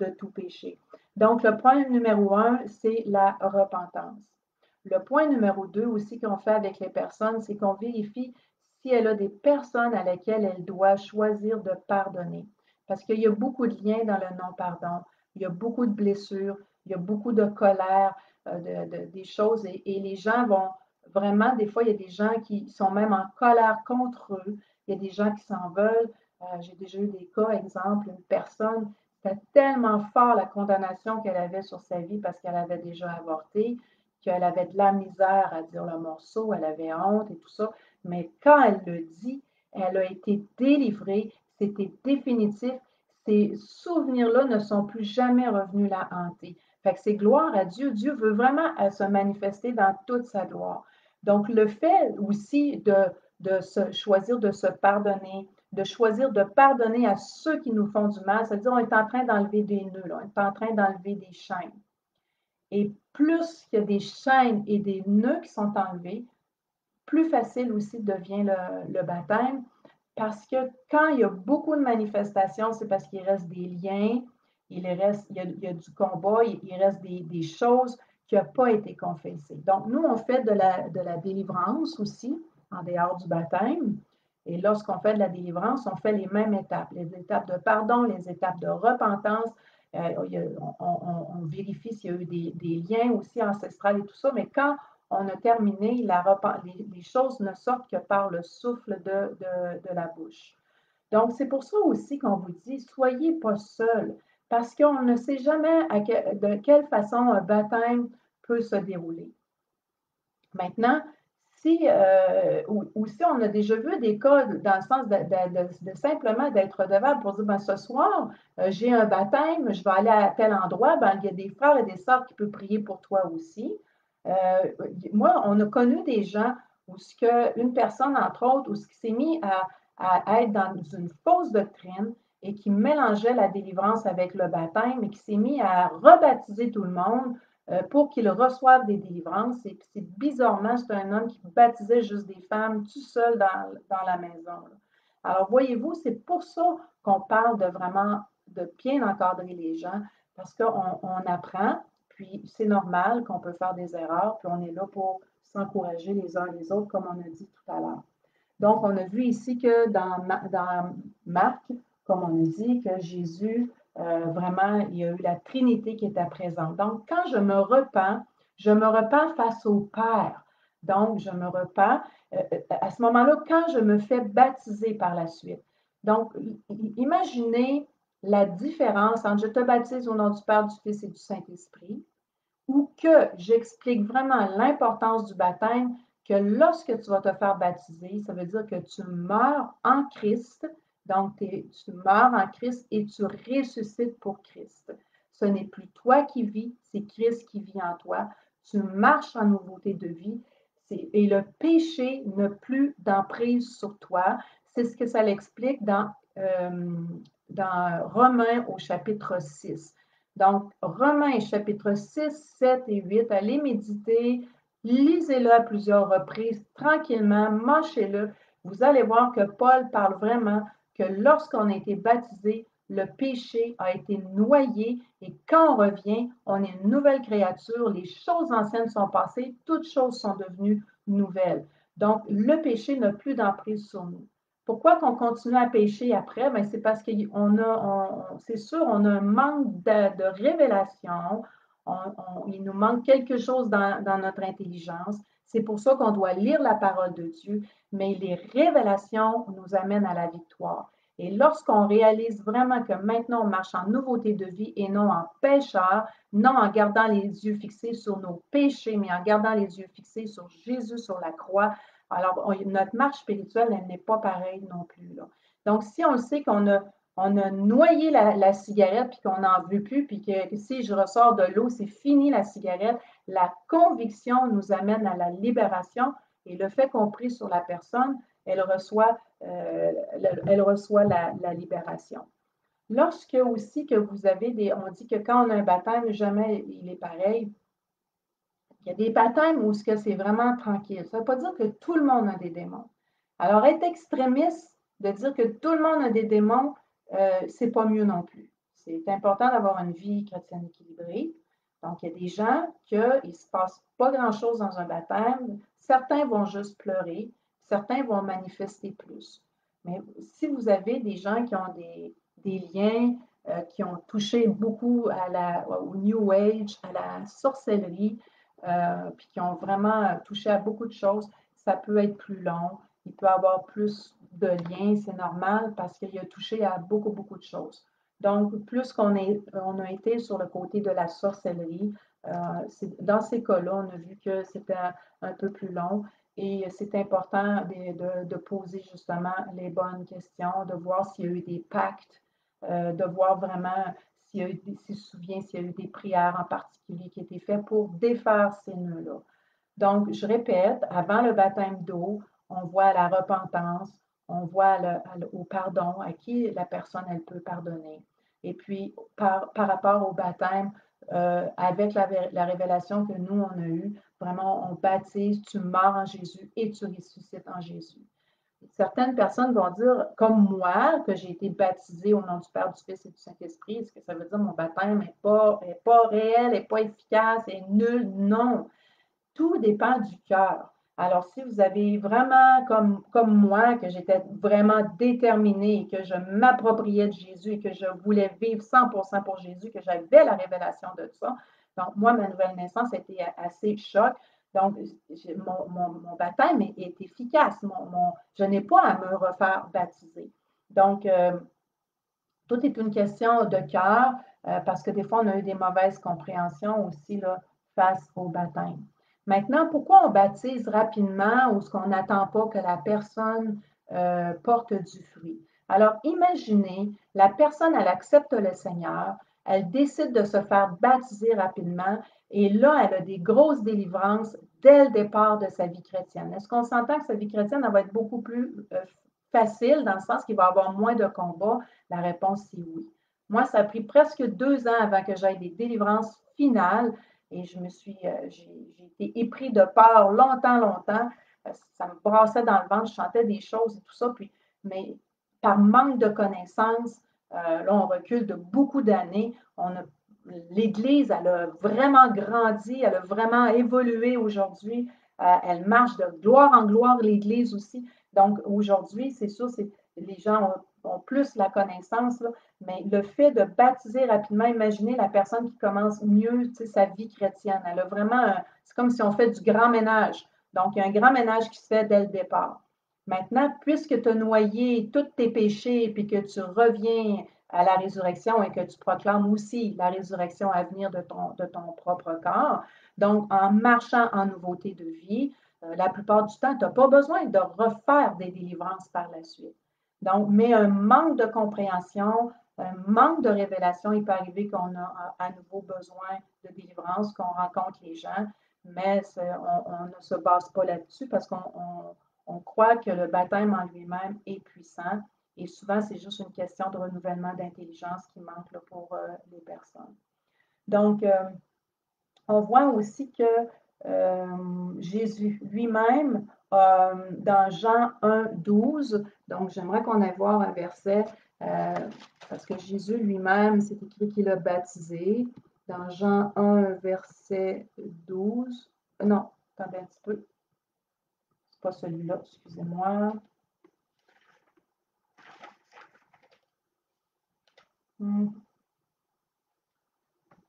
de tout péché. Donc, le point numéro 1, c'est la repentance. Le point numéro 2 aussi qu'on fait avec les personnes, c'est qu'on vérifie si elle a des personnes à lesquelles elle doit choisir de pardonner. Parce qu'il y a beaucoup de liens dans le non-pardon, il y a beaucoup de blessures, il y a beaucoup de colère, des choses, et les gens vont vraiment, des fois, il y a des gens qui sont même en colère contre eux, il y a des gens qui s'en veulent. J'ai déjà eu des cas, exemple, une personne, c'était tellement fort la condamnation qu'elle avait sur sa vie parce qu'elle avait déjà avorté, qu'elle avait de la misère à dire le morceau, elle avait honte et tout ça. Mais quand elle le dit, elle a été délivrée, c'était définitif. Ces souvenirs-là ne sont plus jamais revenus la hanter. Fait que c'est gloire à Dieu. Dieu veut vraiment se manifester dans toute sa gloire. Donc, le fait aussi de choisir de se pardonner, de choisir de pardonner à ceux qui nous font du mal, c'est-à-dire on est en train d'enlever des nœuds, là, on est en train d'enlever des chaînes. Et plus qu'il y a des chaînes et des nœuds qui sont enlevés, plus facile aussi devient le baptême, parce que quand il y a beaucoup de manifestations, c'est parce qu'il reste des liens, il y a du combat, il reste des choses qui n'ont pas été confessées. Donc, nous, on fait de la délivrance aussi, en dehors du baptême. Et lorsqu'on fait de la délivrance, on fait les mêmes étapes, les étapes de pardon, les étapes de repentance. On vérifie s'il y a eu des liens aussi ancestrales et tout ça, mais quand on a terminé, les choses ne sortent que par le souffle de la bouche. Donc, c'est pour ça aussi qu'on vous dit, soyez pas seuls, parce qu'on ne sait jamais de quelle façon un baptême peut se dérouler. Maintenant, si on a déjà vu des cas dans le sens de simplement d'être redevable pour dire, ben, ce soir, j'ai un baptême, je vais aller à tel endroit, ben, il y a des frères et des sœurs qui peuvent prier pour toi aussi. Moi, on a connu des gens où une personne, entre autres, où ce qui s'est mis à être dans une fausse doctrine et qui mélangeait la délivrance avec le baptême et qui s'est mis à rebaptiser tout le monde pour qu'ils reçoivent des délivrances. Et puis, bizarrement, c'est un homme qui baptisait juste des femmes tout seul dans la maison. Là. Alors, voyez-vous, c'est pour ça qu'on parle de vraiment de bien encadrer les gens, parce qu'on apprend, puis c'est normal qu'on peut faire des erreurs, puis on est là pour s'encourager les uns les autres, comme on a dit tout à l'heure. Donc, on a vu ici que dans Marc, comme on a dit, que Jésus, vraiment, il y a eu la Trinité qui était présente. Donc, quand je me repens face au Père. Donc, je me repens à ce moment-là quand je me fais baptiser par la suite. Donc, imaginez la différence entre je te baptise au nom du Père, du Fils et du Saint-Esprit, ou que j'explique vraiment l'importance du baptême, que lorsque tu vas te faire baptiser, ça veut dire que tu meurs en Christ, donc tu meurs en Christ et tu ressuscites pour Christ. Ce n'est plus toi qui vis, c'est Christ qui vit en toi. Tu marches en nouveauté de vie et le péché n'a plus d'emprise sur toi. C'est ce que ça l'explique dans Romains au chapitre 6. Donc, Romains chapitre 6, 7 et 8, allez méditer, lisez-le à plusieurs reprises, tranquillement, mâchez-le. Vous allez voir que Paul parle vraiment que lorsqu'on a été baptisé, le péché a été noyé et quand on revient, on est une nouvelle créature, les choses anciennes sont passées, toutes choses sont devenues nouvelles. Donc, le péché n'a plus d'emprise sur nous. Pourquoi qu'on continue à pécher après? Bien, c'est parce qu'on c'est sûr, on a un manque de révélation, il nous manque quelque chose dans notre intelligence. C'est pour ça qu'on doit lire la parole de Dieu, mais les révélations nous amènent à la victoire. Et lorsqu'on réalise vraiment que maintenant on marche en nouveauté de vie et non en pécheur, non en gardant les yeux fixés sur nos péchés, mais en gardant les yeux fixés sur Jésus sur la croix, alors notre marche spirituelle, elle n'est pas pareille non plus. Là. Donc, si on le sait qu'on a on a noyé la cigarette, puis qu'on n'en veut plus, puis que si je ressors de l'eau, c'est fini la cigarette. La conviction nous amène à la libération et le fait qu'on prie sur la personne, elle reçoit la libération. Lorsque aussi que vous avez on dit que quand on a un baptême, jamais il est pareil. Il y a des baptêmes où c'est vraiment tranquille. Ça ne veut pas dire que tout le monde a des démons. Alors, être extrémiste, de dire que tout le monde a des démons, c'est pas mieux non plus. C'est important d'avoir une vie chrétienne équilibrée. Donc, il y a des gens qu'il ne se passe pas grand-chose dans un baptême. Certains vont juste pleurer, certains vont manifester plus. Mais si vous avez des gens qui ont des liens, qui ont touché beaucoup au New Age, à la sorcellerie, puis qui ont vraiment touché à beaucoup de choses, ça peut être plus long. Il peut avoir plus de liens, c'est normal parce qu'il a touché à beaucoup, beaucoup de choses. Donc, plus on a été sur le côté de la sorcellerie, dans ces cas-là, on a vu que c'était un peu plus long et c'est important de poser justement les bonnes questions, de voir s'il y a eu des pactes, de voir vraiment s'il se souvient s'il y a eu des prières en particulier qui étaient faites pour défaire ces nœuds-là. Donc, je répète, avant le baptême d'eau, on voit la repentance, on voit au pardon, à qui la personne, elle peut pardonner. Et puis, par rapport au baptême, avec la révélation que nous, on a eue, vraiment, on baptise, tu meurs en Jésus et tu ressuscites en Jésus. Certaines personnes vont dire, comme moi, que j'ai été baptisée au nom du Père, du Fils et du Saint-Esprit. Est-ce que ça veut dire que mon baptême n'est pas réel, n'est pas efficace, est nul? Non. Tout dépend du cœur. Alors, si vous avez vraiment, comme moi, que j'étais vraiment déterminée, que je m'appropriais de Jésus et que je voulais vivre 100% pour Jésus, que j'avais la révélation de ça, donc moi, ma nouvelle naissance était assez choc. Donc, mon baptême est efficace. Je n'ai pas à me refaire baptiser. Donc, tout est une question de cœur, parce que des fois, on a eu des mauvaises compréhensions aussi là, face au baptême. Maintenant, pourquoi on baptise rapidement ou ce qu'on n'attend pas que la personne porte du fruit? Alors, imaginez, la personne, elle accepte le Seigneur, elle décide de se faire baptiser rapidement et là, elle a des grosses délivrances dès le départ de sa vie chrétienne. Est-ce qu'on s'entend que sa vie chrétienne, elle va être beaucoup plus facile dans le sens qu'il va avoir moins de combats? La réponse, c'est oui. Moi, ça a pris presque 2 ans avant que j'aille des délivrances finales et j'ai été épris de peur longtemps. Ça me brassait dans le ventre, je chantais des choses et tout ça, mais par manque de connaissances, là, on recule de beaucoup d'années. L'Église, elle a vraiment grandi, elle a vraiment évolué aujourd'hui. Elle marche de gloire en gloire, l'Église aussi. Donc, aujourd'hui, c'est sûr, les gens ont plus la connaissance, là, mais le fait de baptiser rapidement, imaginez la personne qui commence mieux sa vie chrétienne. Elle a vraiment, c'est comme si on fait du grand ménage. Donc, il y a un grand ménage qui se fait dès le départ. Maintenant, puisque tu as noyé tous tes péchés et que tu reviens à la résurrection et que tu proclames aussi la résurrection à venir de ton propre corps, donc en marchant en nouveauté de vie, la plupart du temps, tu n'as pas besoin de refaire des délivrances par la suite. Donc, mais un manque de compréhension, un manque de révélation, il peut arriver qu'on a à nouveau besoin de délivrance, qu'on rencontre les gens, mais on ne se base pas là-dessus parce qu'on croit que le baptême en lui-même est puissant et souvent, c'est juste une question de renouvellement d'intelligence qui manque là, pour les personnes. Donc, on voit aussi que Jésus lui-même, dans Jean 1, 12, donc j'aimerais qu'on aille voir un verset, parce que Jésus lui-même, c'est écrit qu'il a baptisé. Dans Jean 1, verset 12, non, attendez un petit peu, c'est pas celui-là, excusez-moi.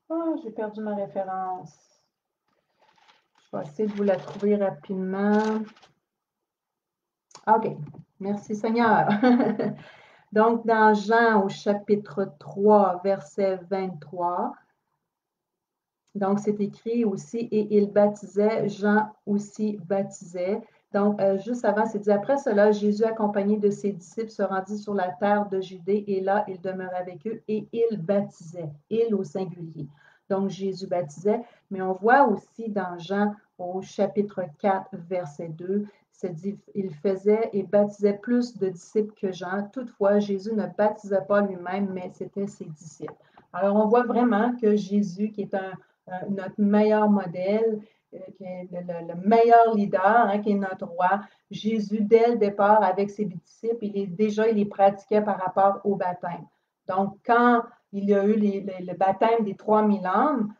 Oh, j'ai perdu ma référence. Je vais essayer de vous la trouver rapidement. OK. Merci Seigneur. Donc, dans Jean au chapitre 3, verset 23, donc c'est écrit aussi, et il baptisait, Jean aussi baptisait, Donc, juste avant, c'est dit, après cela, Jésus, accompagné de ses disciples, se rendit sur la terre de Judée et là, il demeurait avec eux et il baptisait, il au singulier. Donc, Jésus baptisait, mais on voit aussi dans Jean au chapitre 4, verset 2, c'est dit, il faisait et baptisait plus de disciples que Jean. Toutefois, Jésus ne baptisait pas lui-même, mais c'était ses disciples. Alors, on voit vraiment que Jésus, qui est notre meilleur modèle, qui est le meilleur leader, hein, qui est notre roi, Jésus, dès le départ, avec ses disciples, il les pratiquait par rapport au baptême. Donc, quand il y a eu le baptême des 3000 âmes,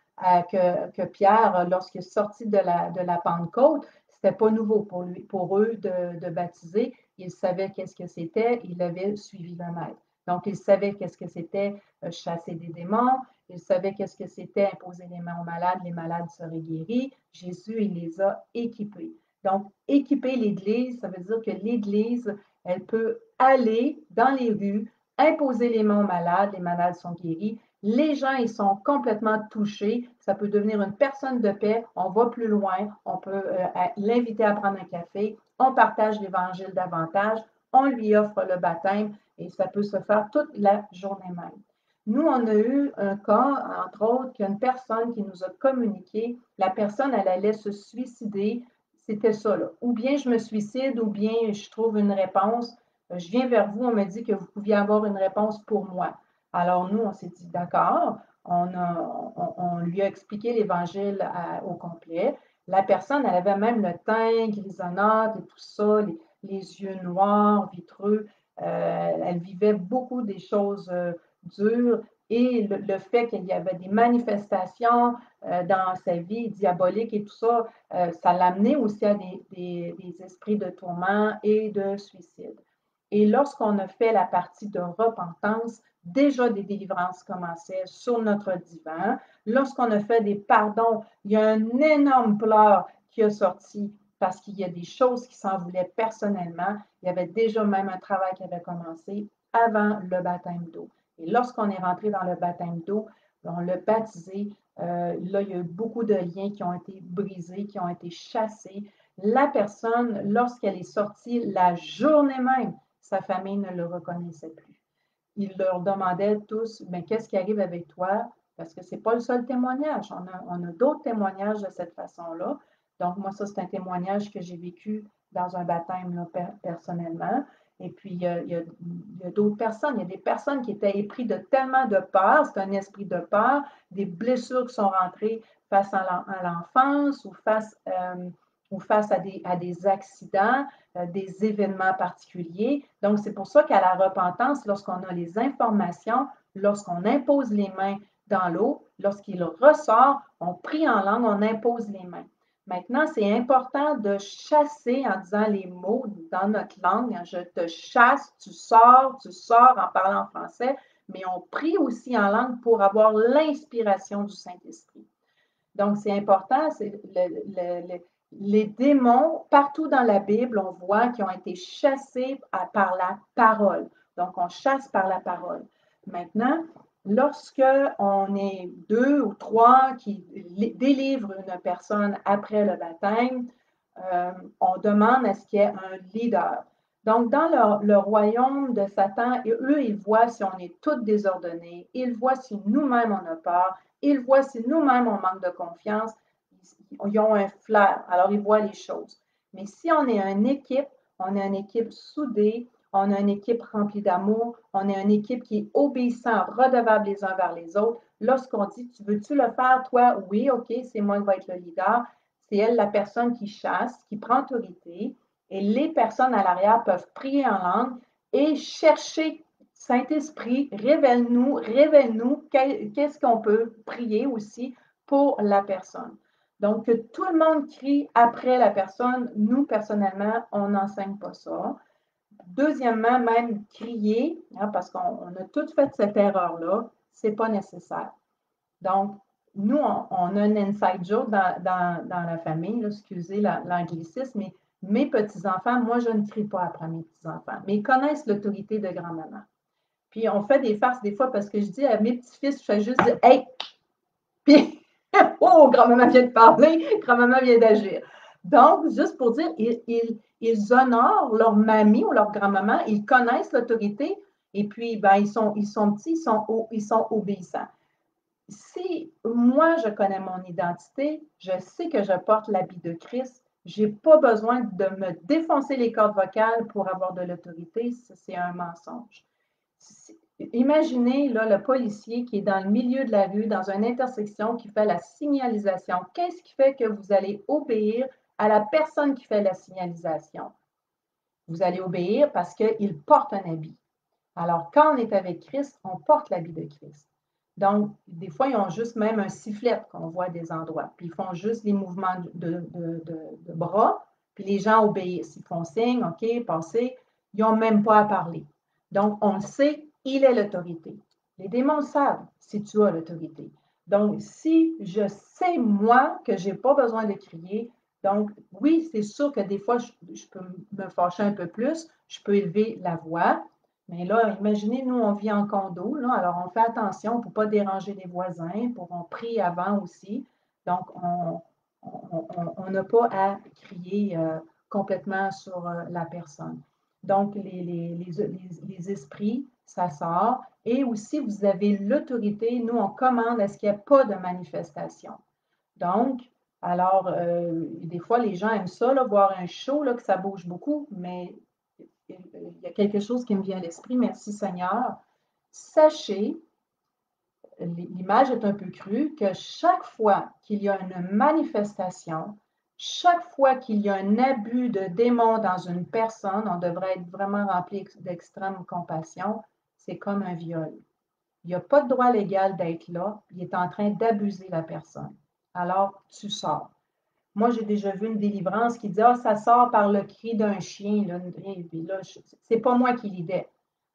que Pierre, lorsqu'il est sorti de la Pentecôte, c'était pas nouveau pour eux de baptiser. Ils savaient qu'est-ce que c'était, ils avaient suivi le maître. Donc, ils savaient qu'est-ce que c'était chasser des démons, ils savaient qu'est-ce que c'était imposer les mains aux malades, les malades seraient guéris. Jésus, il les a équipés. Donc, équiper l'Église, ça veut dire que l'Église, elle peut aller dans les rues, imposer les mains aux malades, les malades sont guéris. Les gens, ils sont complètement touchés. Ça peut devenir une personne de paix. On va plus loin. On peut l'inviter à prendre un café. On partage l'Évangile davantage. On lui offre le baptême et ça peut se faire toute la journée même. Nous, on a eu un cas, entre autres, qu'une personne qui nous a communiqué, la personne, elle allait se suicider. C'était ça, là. Ou bien je me suicide, ou bien je trouve une réponse. Je viens vers vous, on me dit que vous pouviez avoir une réponse pour moi. Alors, nous, on s'est dit, d'accord, on lui a expliqué l'Évangile au complet. La personne, elle avait même le teint grisonnâtre et tout ça, les yeux noirs, vitreux. Elle vivait beaucoup des choses dures et le fait qu'il y avait des manifestations dans sa vie diabolique et tout ça, ça l'amenait aussi à des esprits de tourment et de suicide. Et lorsqu'on a fait la partie de repentance, déjà des délivrances commençaient sur notre divan. Lorsqu'on a fait des pardons, il y a un énorme pleur qui a sorti parce qu'il y a des choses qui s'en voulaient personnellement. Il y avait déjà même un travail qui avait commencé avant le baptême d'eau. Et lorsqu'on est rentré dans le baptême d'eau, on l'a baptisé. Là, il y a eu beaucoup de liens qui ont été brisés, qui ont été chassés. La personne, lorsqu'elle est sortie la journée même, sa famille ne le reconnaissait plus. Il leur demandait tous, mais qu'est-ce qui arrive avec toi? Parce que ce n'est pas le seul témoignage. On a d'autres témoignages de cette façon-là. Donc, moi, ça, c'est un témoignage que j'ai vécu dans un baptême là, personnellement. Et puis, il y a d'autres personnes. Il y a des personnes qui étaient épris de tellement de peur. C'est un esprit de peur, des blessures qui sont rentrées face à l'enfance ou face à des accidents, des événements particuliers. Donc, c'est pour ça qu'à la repentance, lorsqu'on a les informations, lorsqu'on impose les mains dans l'eau, lorsqu'il ressort, on prie en langue, on impose les mains. Maintenant, c'est important de chasser en disant les mots dans notre langue. Je te chasse, tu sors en parlant français, mais on prie aussi en langue pour avoir l'inspiration du Saint-Esprit. Donc, c'est important, c'est les démons, partout dans la Bible, on voit qu'ils ont été chassés par la parole. Donc, on chasse par la parole. Maintenant, lorsque on est 2 ou 3 qui délivrent une personne après le baptême, on demande à ce qu'il y ait un leader. Donc, dans le royaume de Satan, eux, ils voient si on est tous désordonnés, ils voient si nous-mêmes on a peur, ils voient si nous-mêmes on manque de confiance, ils ont un flair, alors ils voient les choses. Mais si on est une équipe, on est une équipe soudée, on a une équipe remplie d'amour, on est une équipe qui est obéissante, redevable les uns vers les autres. Lorsqu'on dit, tu veux-tu le faire, toi? Oui, OK, c'est moi qui vais être le leader. C'est elle, la personne qui chasse, qui prend autorité. Et les personnes à l'arrière peuvent prier en langue et chercher, Saint-Esprit, révèle-nous qu'est-ce qu'on peut prier aussi pour la personne. Donc, que tout le monde crie après la personne, nous, personnellement, on n'enseigne pas ça. Deuxièmement, même crier, hein, parce qu'on a tous fait cette erreur-là, ce n'est pas nécessaire. Donc, nous, on a un inside joke dans la famille, là, excusez l'anglicisme, mais mes petits-enfants, moi, je ne crie pas après mes petits-enfants, mais ils connaissent l'autorité de grand-maman. Puis, on fait des farces des fois parce que je dis à mes petits-fils, je fais juste dire « Hey! » Puis, oh, grand-maman vient de parler, grand-maman vient d'agir. Donc, juste pour dire, ils honorent leur mamie ou leur grand-maman, ils connaissent l'autorité et puis, ben, ils sont petits, ils sont obéissants. Si moi, je connais mon identité, je sais que je porte l'habit de Christ, je n'ai pas besoin de me défoncer les cordes vocales pour avoir de l'autorité, c'est un mensonge. Imaginez là, le policier qui est dans le milieu de la rue, dans une intersection, qui fait la signalisation. Qu'est-ce qui fait que vous allez obéir à la personne qui fait la signalisation? Vous allez obéir parce qu'il porte un habit. Alors, quand on est avec Christ, on porte l'habit de Christ. Donc, des fois, ils ont juste même un sifflet qu'on voit à des endroits. Puis, ils font juste les mouvements de bras, puis les gens obéissent. Ils font signe, OK, passez. Ils n'ont même pas à parler. Donc, on le sait, il est l'autorité. Les démons savent si tu as l'autorité. Donc, si je sais, moi, que je n'ai pas besoin de crier, donc, oui, c'est sûr que des fois, je peux me fâcher un peu plus, je peux élever la voix, mais là, imaginez, nous, on vit en condo, là, alors on fait attention pour ne pas déranger les voisins, on prie avant aussi. Donc, on n'a pas à crier complètement sur la personne. Donc, les esprits, ça sort. Et aussi, vous avez l'autorité. Nous, on commande à ce qu'il n'y ait pas de manifestation. Donc, alors, des fois, les gens aiment ça, là, voir un show, là, que ça bouge beaucoup, mais il y a quelque chose qui me vient à l'esprit. Merci Seigneur. Sachez, l'image est un peu crue, que chaque fois qu'il y a une manifestation, chaque fois qu'il y a un abus de démon dans une personne, on devrait être vraiment rempli d'extrême compassion. C'est comme un viol. Il n'y a pas de droit légal d'être là. Il est en train d'abuser la personne. Alors, tu sors. Moi, j'ai déjà vu une délivrance qui dit « Ah, ça sort par le cri d'un chien. » Là, c'est pas moi qui l'idée.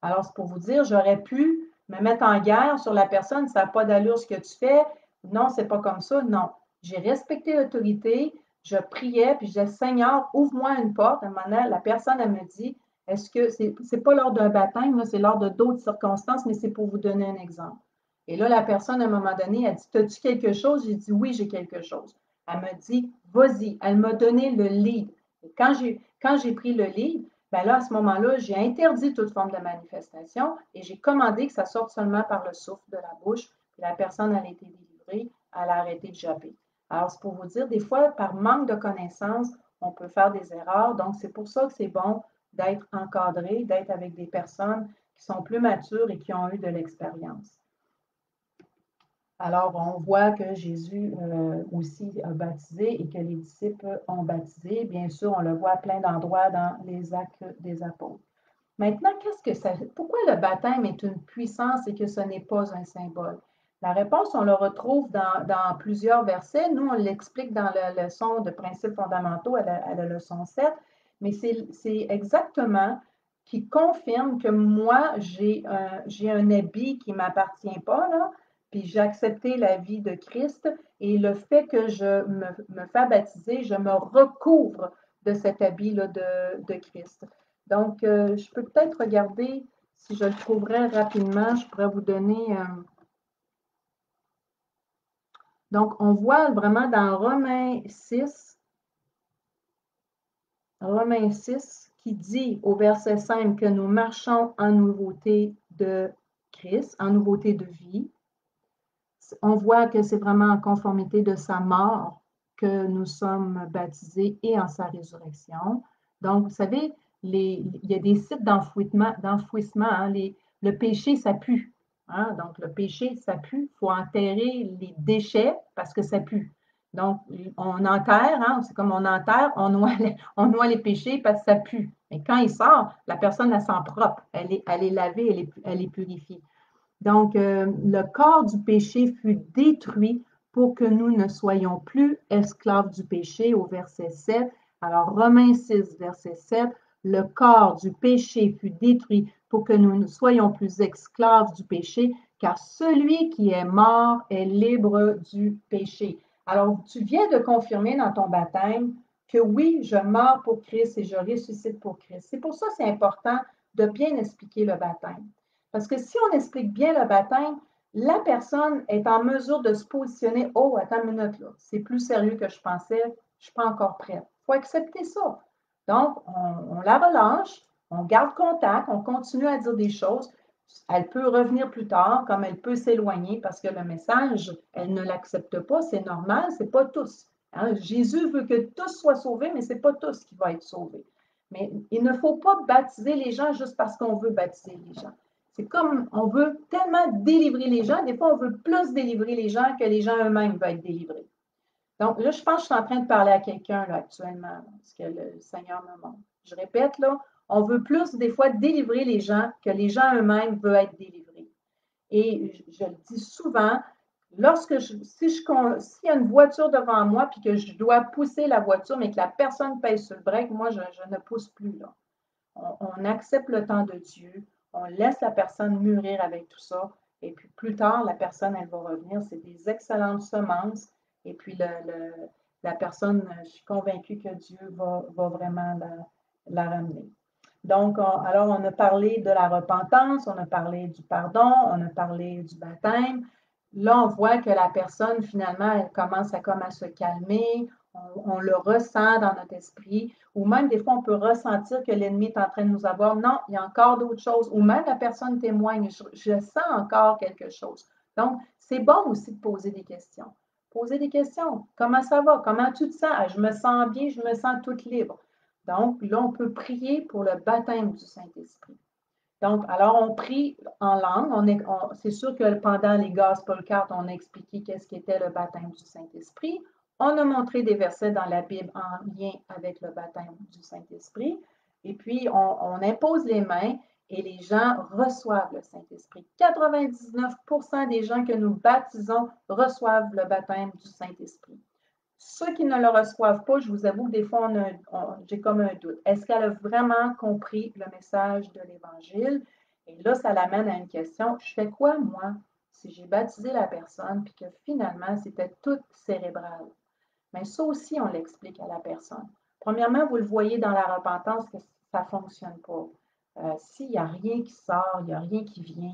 Alors, c'est pour vous dire, j'aurais pu me mettre en guerre sur la personne, ça n'a pas d'allure ce que tu fais. Non, c'est pas comme ça. Non. J'ai respecté l'autorité, je priais, puis je disais « Seigneur, ouvre-moi une porte. » À un moment donné, la personne, elle me dit « Est-ce que c'est pas lors d'un baptême, c'est lors de d'autres circonstances, mais c'est pour vous donner un exemple. » Et là, la personne, à un moment donné, elle dit « As-tu quelque chose? » J'ai dit « Oui, j'ai quelque chose. » Elle me dit, vas-y. Elle m'a donné le lead. Et quand j'ai pris le lead, ben là, à ce moment-là, j'ai interdit toute forme de manifestation et j'ai commandé que ça sorte seulement par le souffle de la bouche. Puis la personne, elle a été délivrée, elle a arrêté de japper. Alors, c'est pour vous dire, des fois, par manque de connaissances, on peut faire des erreurs. Donc, c'est pour ça que c'est bon d'être encadré, d'être avec des personnes qui sont plus matures et qui ont eu de l'expérience. Alors, on voit que Jésus aussi a baptisé et que les disciples ont baptisé. Bien sûr, on le voit à plein d'endroits dans les actes des apôtres. Maintenant, pourquoi le baptême est une puissance et que ce n'est pas un symbole? La réponse, on le retrouve dans plusieurs versets. Nous, on l'explique dans la leçon de principes fondamentaux à la leçon 7, mais c'est exactement qui confirme que moi, j'ai un habit qui ne m'appartient pas, là, puis j'ai accepté la vie de Christ et le fait que je me fais baptiser, je me recouvre de cet habit-là de Christ. Donc, je peux peut-être regarder si je le trouverais rapidement, je pourrais vous donner. Donc, on voit vraiment dans Romains 6, qui dit au verset 5 que nous marchons en nouveauté de Christ, en nouveauté de vie. On voit que c'est vraiment en conformité de sa mort que nous sommes baptisés et en sa résurrection. Donc, vous savez, il y a des sites d'enfouissement. Hein, le péché, ça pue. Hein, donc, le péché, ça pue. Il faut enterrer les déchets parce que ça pue. Donc, on enterre, hein, c'est comme on enterre, on noie les péchés parce que ça pue. Mais quand il sort, la personne, elle sent propre. Elle est lavée, elle est purifiée. Donc, le corps du péché fut détruit pour que nous ne soyons plus esclaves du péché au verset 7. Alors, Romains 6, verset 7, le corps du péché fut détruit pour que nous ne soyons plus esclaves du péché, car celui qui est mort est libre du péché. Alors, tu viens de confirmer dans ton baptême que oui, je meurs pour Christ et je ressuscite pour Christ. C'est pour ça que c'est important de bien expliquer le baptême. Parce que si on explique bien le baptême, la personne est en mesure de se positionner. Oh, attends une minute, là. C'est plus sérieux que je pensais. Je ne suis pas encore prête. faut accepter ça. Donc, on la relâche, on garde contact, on continue à dire des choses. Elle peut revenir plus tard, comme elle peut s'éloigner parce que le message, elle ne l'accepte pas, c'est normal, c'est pas tous. Hein? Jésus veut que tous soient sauvés, mais c'est pas tous qui vont être sauvés. Mais il ne faut pas baptiser les gens juste parce qu'on veut baptiser les gens. C'est comme on veut tellement délivrer les gens, des fois on veut plus délivrer les gens que les gens eux-mêmes veulent être délivrés. Donc là, je pense que je suis en train de parler à quelqu'un là, actuellement, ce que le Seigneur me montre. Je répète, là, on veut plus des fois délivrer les gens que les gens eux-mêmes veulent être délivrés. Et je le dis souvent, s'il y a une voiture devant moi puis que je dois pousser la voiture, mais que la personne pèse sur le break, moi, je ne pousse plus là. On accepte le temps de Dieu, on laisse la personne mûrir avec tout ça, et puis plus tard, la personne, elle va revenir. C'est des excellentes semences, et puis la personne, je suis convaincue que Dieu va vraiment la ramener. Donc, alors, on a parlé de la repentance, on a parlé du pardon, on a parlé du baptême. Là, on voit que la personne, finalement, elle commence à se calmer, on le ressent dans notre esprit, ou même des fois, on peut ressentir que l'ennemi est en train de nous avoir. Non, il y a encore d'autres choses, ou même la personne témoigne, je sens encore quelque chose. Donc, c'est bon aussi de poser des questions. Poser des questions. Comment ça va? Comment tu te sens? Je me sens bien, je me sens toute libre. Donc, là, on peut prier pour le baptême du Saint-Esprit. Donc, alors, on prie en langue. C'est sûr que pendant les Gospel Cards, on a expliqué qu'est-ce qu'était le baptême du Saint-Esprit. On a montré des versets dans la Bible en lien avec le baptême du Saint-Esprit. Et puis, on impose les mains et les gens reçoivent le Saint-Esprit. 99% des gens que nous baptisons reçoivent le baptême du Saint-Esprit. Ceux qui ne le reçoivent pas, je vous avoue que des fois, j'ai comme un doute. Est-ce qu'elle a vraiment compris le message de l'Évangile? Et là, ça l'amène à une question. Je fais quoi, moi, si j'ai baptisé la personne puis que finalement, c'était tout cérébral? Mais ça aussi, on l'explique à la personne. Premièrement, vous le voyez dans la repentance que ça ne fonctionne pas. S'il n'y a rien qui sort, il n'y a rien qui vient,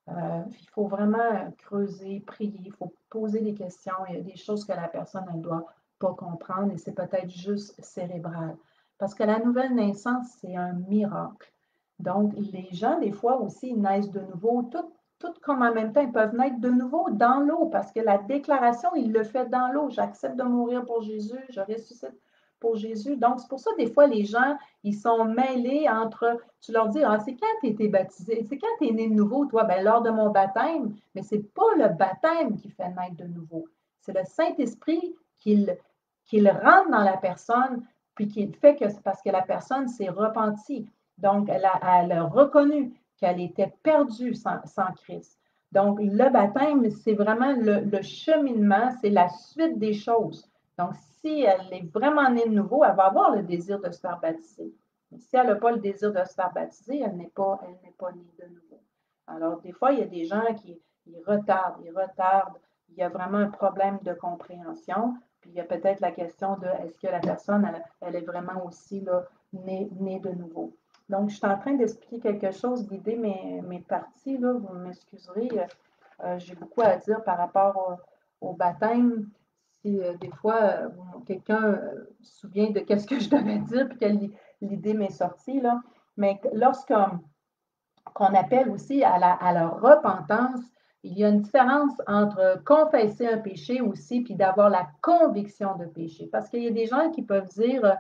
il faut vraiment creuser, prier, il faut poser des questions. Il y a des choses que la personne ne doit pas comprendre et c'est peut-être juste cérébral. Parce que la nouvelle naissance, c'est un miracle. Donc, les gens, des fois aussi, ils naissent de nouveau, tout comme en même temps, ils peuvent naître de nouveau dans l'eau parce que la déclaration, il le fait dans l'eau. J'accepte de mourir pour Jésus, je ressuscite pour Jésus. Donc, c'est pour ça, des fois, les gens, ils sont mêlés entre, tu leur dis, ah, c'est quand tu été baptisé, c'est quand tu es né de nouveau, toi, ben, lors de mon baptême, mais ce n'est pas le baptême qui fait naître de nouveau. C'est le Saint-Esprit qu'il rentre dans la personne, puis qu'il fait que c'est parce que la personne s'est repentie. Donc, elle a reconnu qu'elle était perdue sans Christ. Donc, le baptême, c'est vraiment le cheminement, c'est la suite des choses. Donc, si elle est vraiment née de nouveau, elle va avoir le désir de se faire baptiser. Mais si elle n'a pas le désir de se faire baptiser, elle n'est pas née de nouveau. Alors, des fois, il y a des gens qui retardent. Il y a vraiment un problème de compréhension. Puis, il y a peut-être la question de est-ce que la personne, elle est vraiment aussi là, née de nouveau. Donc, je suis en train d'expliquer quelque chose, guider mes parties, là, vous m'excuserez, j'ai beaucoup à dire par rapport au baptême. Si des fois, quelqu'un se souvient de qu'est-ce que je devais dire, puis que l'idée m'est sortie, là. Mais lorsqu'on appelle aussi à la repentance, il y a une différence entre confesser un péché aussi, puis d'avoir la conviction de péché. Parce qu'il y a des gens qui peuvent dire,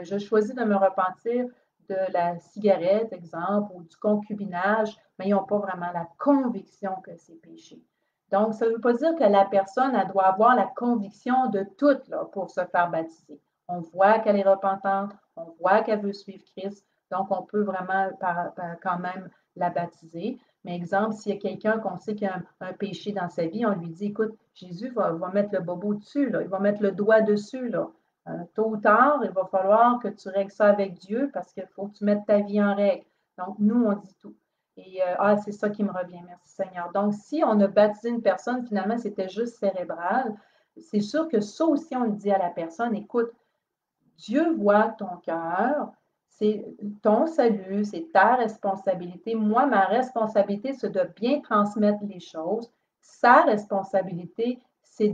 je choisis de me repentir de la cigarette, exemple, ou du concubinage, mais ils n'ont pas vraiment la conviction que c'est péché. Donc, ça ne veut pas dire que la personne, elle doit avoir la conviction de tout là, pour se faire baptiser. On voit qu'elle est repentante, on voit qu'elle veut suivre Christ, donc on peut vraiment quand même la baptiser. Mais exemple, s'il y a quelqu'un qu'on sait qu'il a un péché dans sa vie, on lui dit, écoute, Jésus va mettre le bobo dessus, là, il va mettre le doigt dessus, là. Tôt ou tard, il va falloir que tu règles ça avec Dieu parce qu'il faut que tu mettes ta vie en règle. Donc, nous, on dit tout. Et c'est ça qui me revient, merci Seigneur. Donc, si on a baptisé une personne, finalement, c'était juste cérébral, c'est sûr que ça aussi, on le dit à la personne, écoute, Dieu voit ton cœur, c'est ton salut, c'est ta responsabilité. Moi, ma responsabilité, c'est de bien transmettre les choses. Sa responsabilité, c'est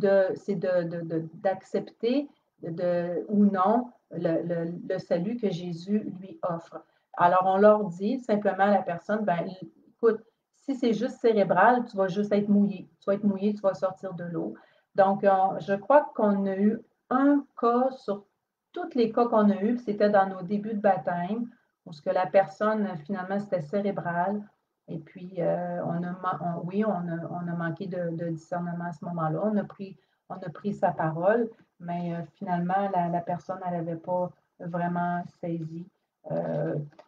d'accepter ou non le salut que Jésus lui offre. Alors, on leur dit simplement à la personne, ben, écoute, si c'est juste cérébral, tu vas juste être mouillé. Tu vas être mouillé, tu vas sortir de l'eau. Donc, je crois qu'on a eu un cas sur tous les cas qu'on a eus, c'était dans nos débuts de baptême, où ce que la personne, finalement, c'était cérébral. Et puis, on a manqué de discernement à ce moment-là. On a pris sa parole, mais finalement, la personne, elle n'avait pas vraiment saisi.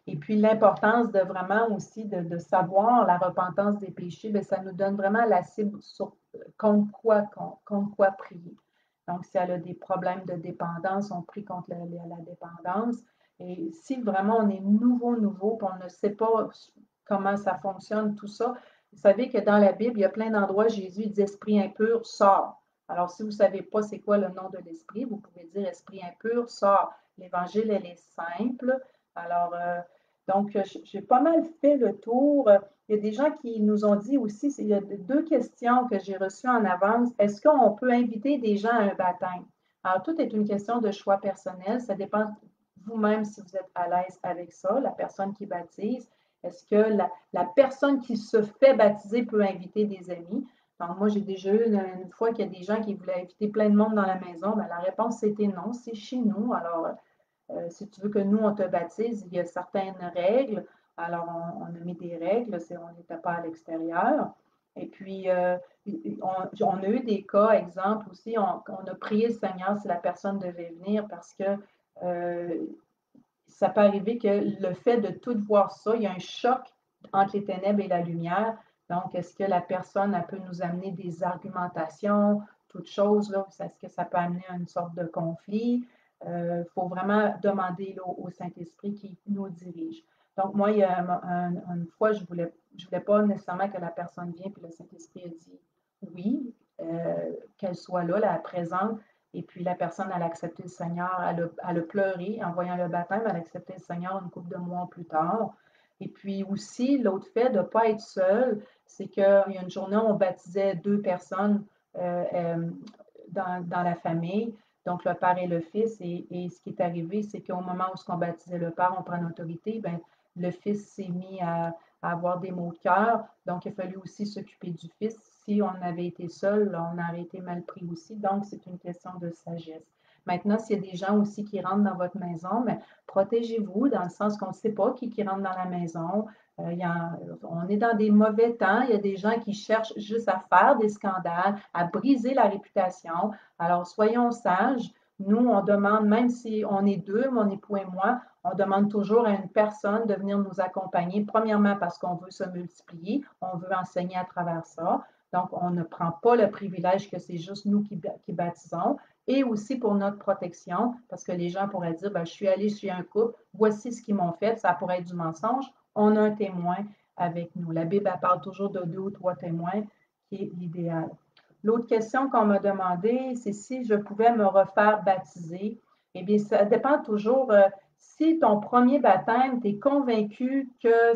Et puis, l'importance de vraiment aussi de savoir la repentance des péchés, bien, ça nous donne vraiment la cible sur contre quoi prier. Donc, si elle a des problèmes de dépendance, on prie contre la dépendance. Et si vraiment on est nouveau, puis on ne sait pas comment ça fonctionne, tout ça, vous savez que dans la Bible, il y a plein d'endroits, Jésus dit esprit impur, sort. Alors, si vous ne savez pas c'est quoi le nom de l'esprit, vous pouvez dire esprit impur, sort. L'Évangile, elle est simple. Alors, donc, j'ai pas mal fait le tour. Il y a des gens qui nous ont dit aussi, il y a deux questions que j'ai reçues en avance. Est-ce qu'on peut inviter des gens à un baptême? Alors, tout est une question de choix personnel. Ça dépend vous-même si vous êtes à l'aise avec ça, la personne qui baptise. Est-ce que la personne qui se fait baptiser peut inviter des amis? Donc, moi, j'ai déjà eu une fois qu'il y a des gens qui voulaient inviter plein de monde dans la maison. Bien, la réponse, c'était non, c'est chez nous. Alors, si tu veux que nous, on te baptise, il y a certaines règles. Alors, on a mis des règles, on n'était pas à l'extérieur. Et puis, on a eu des cas, exemple aussi, on a prié le Seigneur si la personne devait venir parce que ça peut arriver que le fait de tout voir ça, il y a un choc entre les ténèbres et la lumière. Donc, est-ce que la personne elle peut nous amener des argumentations, toutes choses, là, est-ce que ça peut amener à une sorte de conflit? Il faut vraiment demander là, au Saint-Esprit qui nous dirige. Donc, moi, il y a une fois, je voulais pas nécessairement que la personne vienne, puis le Saint-Esprit a dit oui, qu'elle soit là, là, présente. Et puis la personne, elle a accepté le Seigneur, elle a pleuré en voyant le baptême, elle a accepté le Seigneur une couple de mois plus tard. Et puis aussi, l'autre fait de ne pas être seul, c'est qu'il y a une journée, on baptisait deux personnes dans la famille, donc le père et le fils. Et ce qui est arrivé, c'est qu'au moment où on baptisait le père, on prend l'autorité, ben, le fils s'est mis à avoir des maux de cœur. Donc, il a fallu aussi s'occuper du fils. Si on avait été seul, on aurait été mal pris aussi. Donc, c'est une question de sagesse. Maintenant, s'il y a des gens aussi qui rentrent dans votre maison, mais protégez-vous dans le sens qu'on ne sait pas qui rentre dans la maison. On est dans des mauvais temps. Il y a des gens qui cherchent juste à faire des scandales, à briser la réputation. Alors, soyons sages. Nous, on demande, même si on est deux, mon époux et moi, on demande toujours à une personne de venir nous accompagner, premièrement parce qu'on veut se multiplier, on veut enseigner à travers ça. Donc, on ne prend pas le privilège que c'est juste nous qui baptisons. Et aussi pour notre protection, parce que les gens pourraient dire, ben, je suis allé chez un couple, voici ce qu'ils m'ont fait, ça pourrait être du mensonge. On a un témoin avec nous. La Bible elle parle toujours de 2 ou 3 témoins, qui est l'idéal. L'autre question qu'on m'a demandé, c'est si je pouvais me refaire baptiser. Eh bien, ça dépend toujours. Si ton premier baptême, tu es convaincu que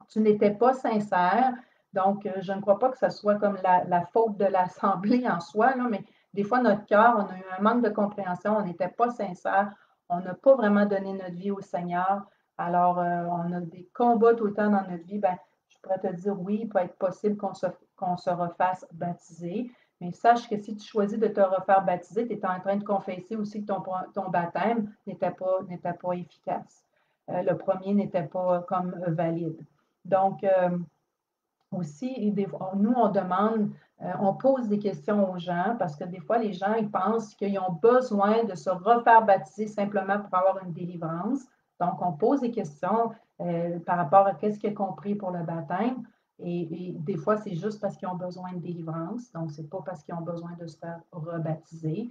tu n'étais pas sincère, donc je ne crois pas que ce soit comme la faute de l'Assemblée en soi, là, mais des fois, notre cœur, on a eu un manque de compréhension, on n'était pas sincère, on n'a pas vraiment donné notre vie au Seigneur. Alors, on a des combats tout le temps dans notre vie. Ben, je pourrais te dire, oui, il peut être possible qu'on se refasse baptiser, mais sache que si tu choisis de te refaire baptiser, tu es en train de confesser aussi que ton baptême n'était pas efficace. Le premier n'était pas comme valide. Donc, aussi, nous, on demande, on pose des questions aux gens parce que des fois, les gens, ils pensent qu'ils ont besoin de se refaire baptiser simplement pour avoir une délivrance. Donc, on pose des questions par rapport à qu'est-ce qu'ils ont compris pour le baptême. Et des fois, c'est juste parce qu'ils ont besoin de délivrance. Donc, ce n'est pas parce qu'ils ont besoin de se faire rebaptiser.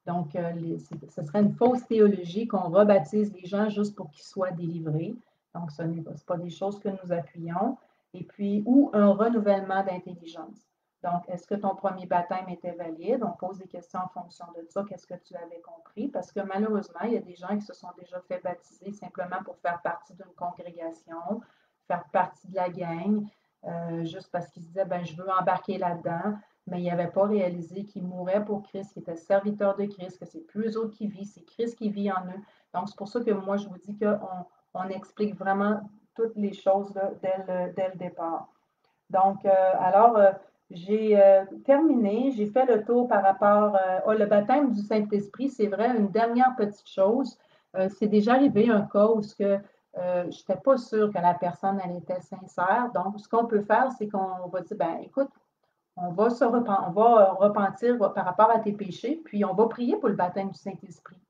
Donc, ce serait une fausse théologie qu'on rebaptise les gens juste pour qu'ils soient délivrés. Donc, ce n'est pas des choses que nous appuyons. Et puis, ou un renouvellement d'intelligence. Donc, est-ce que ton premier baptême était valide? On pose des questions en fonction de ça. Qu'est-ce que tu avais compris? Parce que malheureusement, il y a des gens qui se sont déjà fait baptiser simplement pour faire partie d'une congrégation, faire partie de la gang, juste parce qu'ils se disaient, ben, je veux embarquer là-dedans. mais ils n'avaient pas réalisé qu'ils mouraient pour Christ, qu'ils étaient serviteurs de Christ, que c'est plus eux autres qui vivent, c'est Christ qui vit en eux. Donc, c'est pour ça que moi, je vous dis qu'on explique vraiment toutes les choses là, dès le départ. Donc, j'ai terminé, j'ai fait le tour par rapport le baptême du Saint-Esprit. C'est vrai, une dernière petite chose, c'est déjà arrivé un cas où je n'étais pas sûre que la personne elle était sincère. Donc, ce qu'on peut faire, c'est qu'on va dire, ben écoute, on va repentir par rapport à tes péchés, puis on va prier pour le baptême du Saint-Esprit.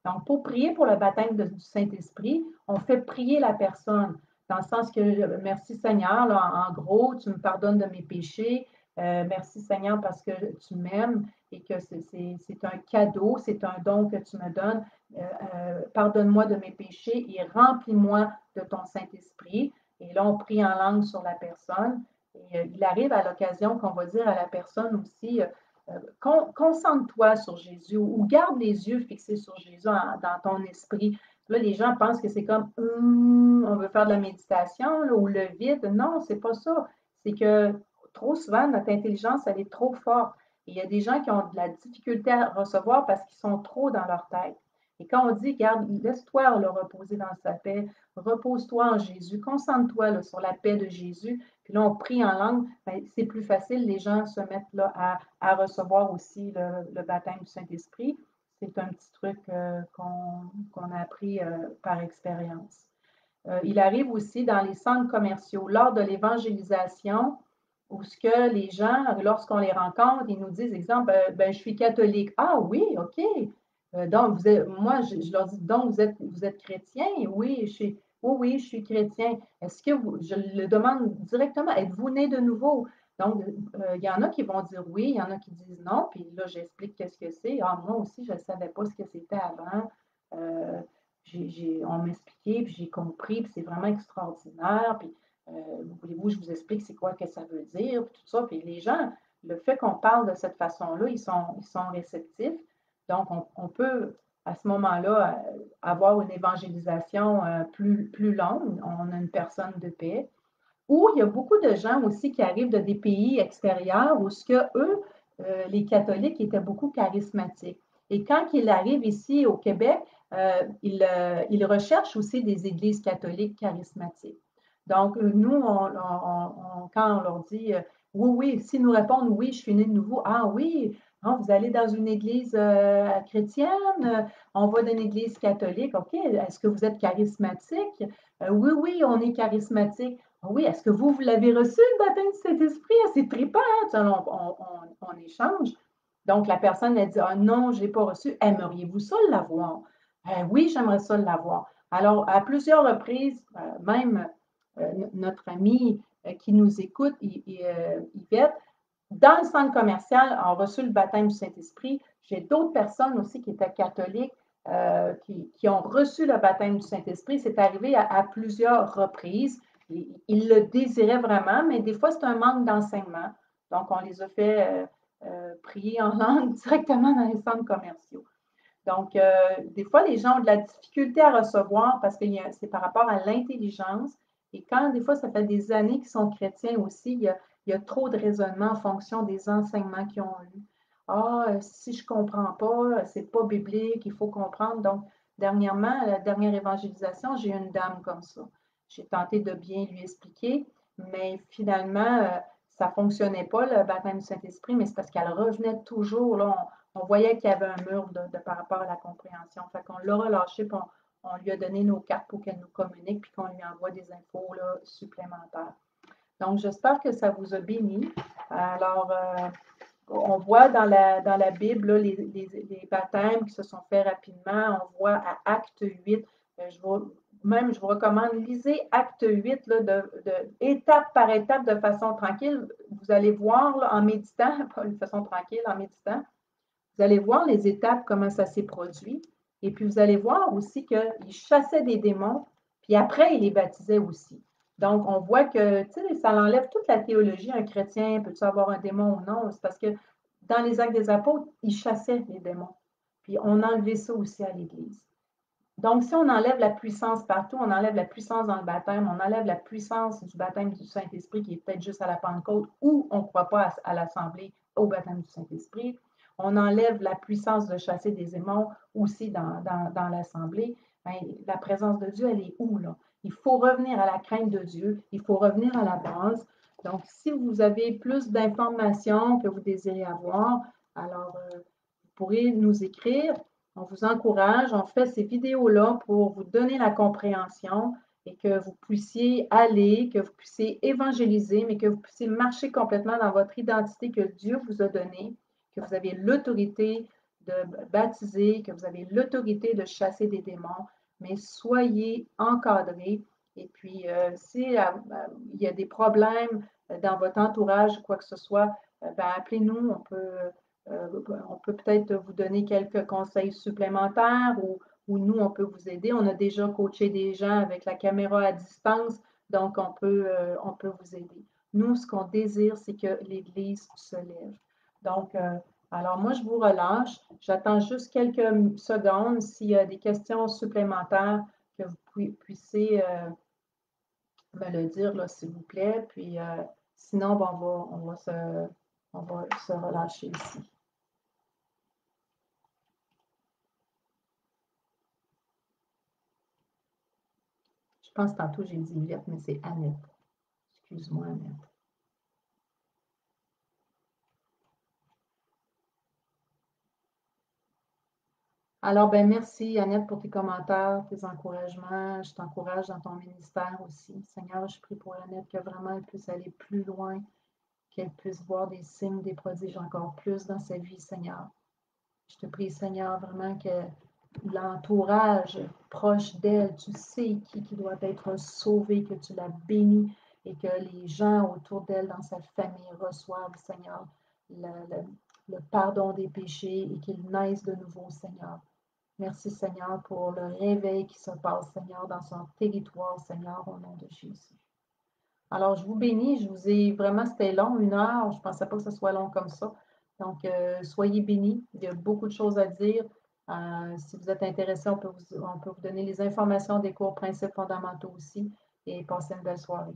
Donc, pour prier pour le baptême du Saint-Esprit, on fait prier la personne, dans le sens que merci Seigneur, là, en gros, tu me pardonnes de mes péchés, merci Seigneur parce que tu m'aimes et que c'est un cadeau, c'est un don que tu me donnes. Pardonne-moi de mes péchés et remplis-moi de ton Saint-Esprit. Et là, on prie en langue sur la personne. Et il arrive à l'occasion qu'on va dire à la personne aussi, concentre-toi sur Jésus ou garde les yeux fixés sur Jésus dans ton esprit. Là, les gens pensent que c'est comme on veut faire de la méditation là, ou le vide. Non, c'est pas ça. C'est que trop souvent, notre intelligence, elle est trop forte. Et il y a des gens qui ont de la difficulté à recevoir parce qu'ils sont trop dans leur tête. Et quand on dit, garde, laisse-toi le reposer dans sa paix, repose-toi en Jésus, concentre-toi sur la paix de Jésus, puis là, on prie en langue, ben, c'est plus facile, les gens se mettent là à recevoir aussi le baptême du Saint-Esprit. C'est un petit truc qu'on a appris par expérience. Il arrive aussi dans les centres commerciaux, lors de l'évangélisation, où ce que les gens, lorsqu'on les rencontre, ils nous disent, exemple, ben, je suis catholique. Ah oui, OK. Donc, moi, je leur dis, donc, vous êtes chrétien? Oui, oui, je suis chrétien. Est-ce que je le demande directement, êtes-vous né de nouveau? Donc, il y en a qui vont dire oui, il y en a qui disent non, puis là, j'explique qu'est-ce que c'est. Ah, moi aussi, je ne savais pas ce que c'était avant. Euh, on m'a expliqué, puis j'ai compris, puis c'est vraiment extraordinaire. Puis, voulez-vous, je vous explique c'est quoi que ça veut dire, puis tout ça. Puis les gens, le fait qu'on parle de cette façon-là, ils sont réceptifs. Donc, on peut, à ce moment-là, avoir une évangélisation plus longue. On a une personne de paix. Ou il y a beaucoup de gens aussi qui arrivent de des pays extérieurs où ce que eux, les catholiques, étaient beaucoup charismatiques. Et quand ils arrivent ici au Québec, ils recherchent aussi des églises catholiques charismatiques. Donc, nous, quand on leur dit oui, oui, s'ils nous répondent oui, je suis né de nouveau, ah oui, ah, vous allez dans une église chrétienne, on va dans une église catholique, OK, est-ce que vous êtes charismatique? Oui, oui, on est charismatique. Ah oui, est-ce que vous l'avez reçu, le baptême du Saint-Esprit? Ah, c'est trippant, hein? On échange. Donc, la personne, elle dit, ah non, je ne l'ai pas reçu. Aimeriez-vous ça l'avoir? Oui, j'aimerais ça l'avoir. Alors, à plusieurs reprises, même notre ami qui nous écoute, Yvette, dans le centre commercial, a reçu le baptême du Saint-Esprit. J'ai d'autres personnes aussi qui étaient catholiques, qui ont reçu le baptême du Saint-Esprit. C'est arrivé à plusieurs reprises. Ils le désiraient vraiment, mais des fois, c'est un manque d'enseignement. Donc, on les a fait prier en langue directement dans les centres commerciaux. Donc, des fois, les gens ont de la difficulté à recevoir parce que c'est par rapport à l'intelligence. Et quand, des fois, ça fait des années qu'ils sont chrétiens aussi, il y a trop de raisonnement en fonction des enseignements qu'ils ont eus. Ah, si je ne comprends pas, c'est pas biblique, il faut comprendre. Donc, dernièrement, à la dernière évangélisation, j'ai eu une dame comme ça. J'ai tenté de bien lui expliquer, mais finalement, ça ne fonctionnait pas, le baptême du Saint-Esprit, mais c'est parce qu'elle revenait toujours, là, on voyait qu'il y avait un mur par rapport à la compréhension. Fait qu'on l'a relâché, puis on lui a donné nos cartes pour qu'elle nous communique, puis qu'on lui envoie des infos là, supplémentaires. Donc, j'espère que ça vous a béni. Alors, on voit dans la Bible là, les baptêmes qui se sont faits rapidement. On voit à Acte 8, je vous recommande, lisez Acte 8 là, étape par étape de façon tranquille. Vous allez voir là, en méditant, pas de façon tranquille, en méditant, vous allez voir les étapes, comment ça s'est produit. Et puis, vous allez voir aussi qu'il chassait des démons, puis après, il les baptisait aussi. Donc, on voit que, tu sais, ça enlève toute la théologie. Un chrétien, peut-tu avoir un démon ou non? C'est parce que dans les Actes des Apôtres, il chassait les démons. Puis, on a enlevé ça aussi à l'Église. Donc, si on enlève la puissance partout, on enlève la puissance dans le baptême, on enlève la puissance du baptême du Saint-Esprit qui est peut-être juste à la Pentecôte ou on ne croit pas à l'Assemblée au baptême du Saint-Esprit. On enlève la puissance de chasser des démons aussi dans l'assemblée. Ben, la présence de Dieu, elle est où, là? Il faut revenir à la crainte de Dieu, il faut revenir à la base. Donc, si vous avez plus d'informations que vous désirez avoir, alors vous pourrez nous écrire. On vous encourage, on fait ces vidéos-là pour vous donner la compréhension et que vous puissiez aller, que vous puissiez évangéliser, mais que vous puissiez marcher complètement dans votre identité que Dieu vous a donnée, que vous avez l'autorité de baptiser, que vous avez l'autorité de chasser des démons, mais soyez encadrés. Et puis, s'il y a des problèmes dans votre entourage, quoi que ce soit, ben, appelez-nous, on peut peut-être vous donner quelques conseils supplémentaires ou nous, on peut vous aider. On a déjà coaché des gens avec la caméra à distance, donc on peut vous aider. Nous, ce qu'on désire, c'est que l'Église se lève. Donc, alors moi, je vous relâche. J'attends juste quelques secondes s'il y a des questions supplémentaires que vous puissiez me le dire, là, s'il vous plaît. Puis, sinon, ben, on va se relâcher ici. Je pense que tantôt, j'ai dit Yvette, mais c'est Annette. Excuse-moi, Annette. Alors, ben merci, Annette, pour tes commentaires, tes encouragements. Je t'encourage dans ton ministère aussi. Seigneur, je prie pour Annette que vraiment elle puisse aller plus loin, qu'elle puisse voir des signes, des prodiges encore plus dans sa vie, Seigneur. Je te prie, Seigneur, vraiment que l'entourage proche d'elle, tu sais qui doit être sauvé, que tu la bénis et que les gens autour d'elle, dans sa famille, reçoivent, Seigneur, le pardon des péchés et qu'ils naissent de nouveau, Seigneur. Merci, Seigneur, pour le réveil qui se passe, Seigneur, dans son territoire, Seigneur, au nom de Jésus. Alors, je vous bénis. Je vous ai vraiment, c'était long, 1 heure. Je ne pensais pas que ce soit long comme ça. Donc, soyez bénis. Il y a beaucoup de choses à dire. Si vous êtes intéressé, on peut vous donner les informations des cours principes fondamentaux aussi. Et passez une belle soirée.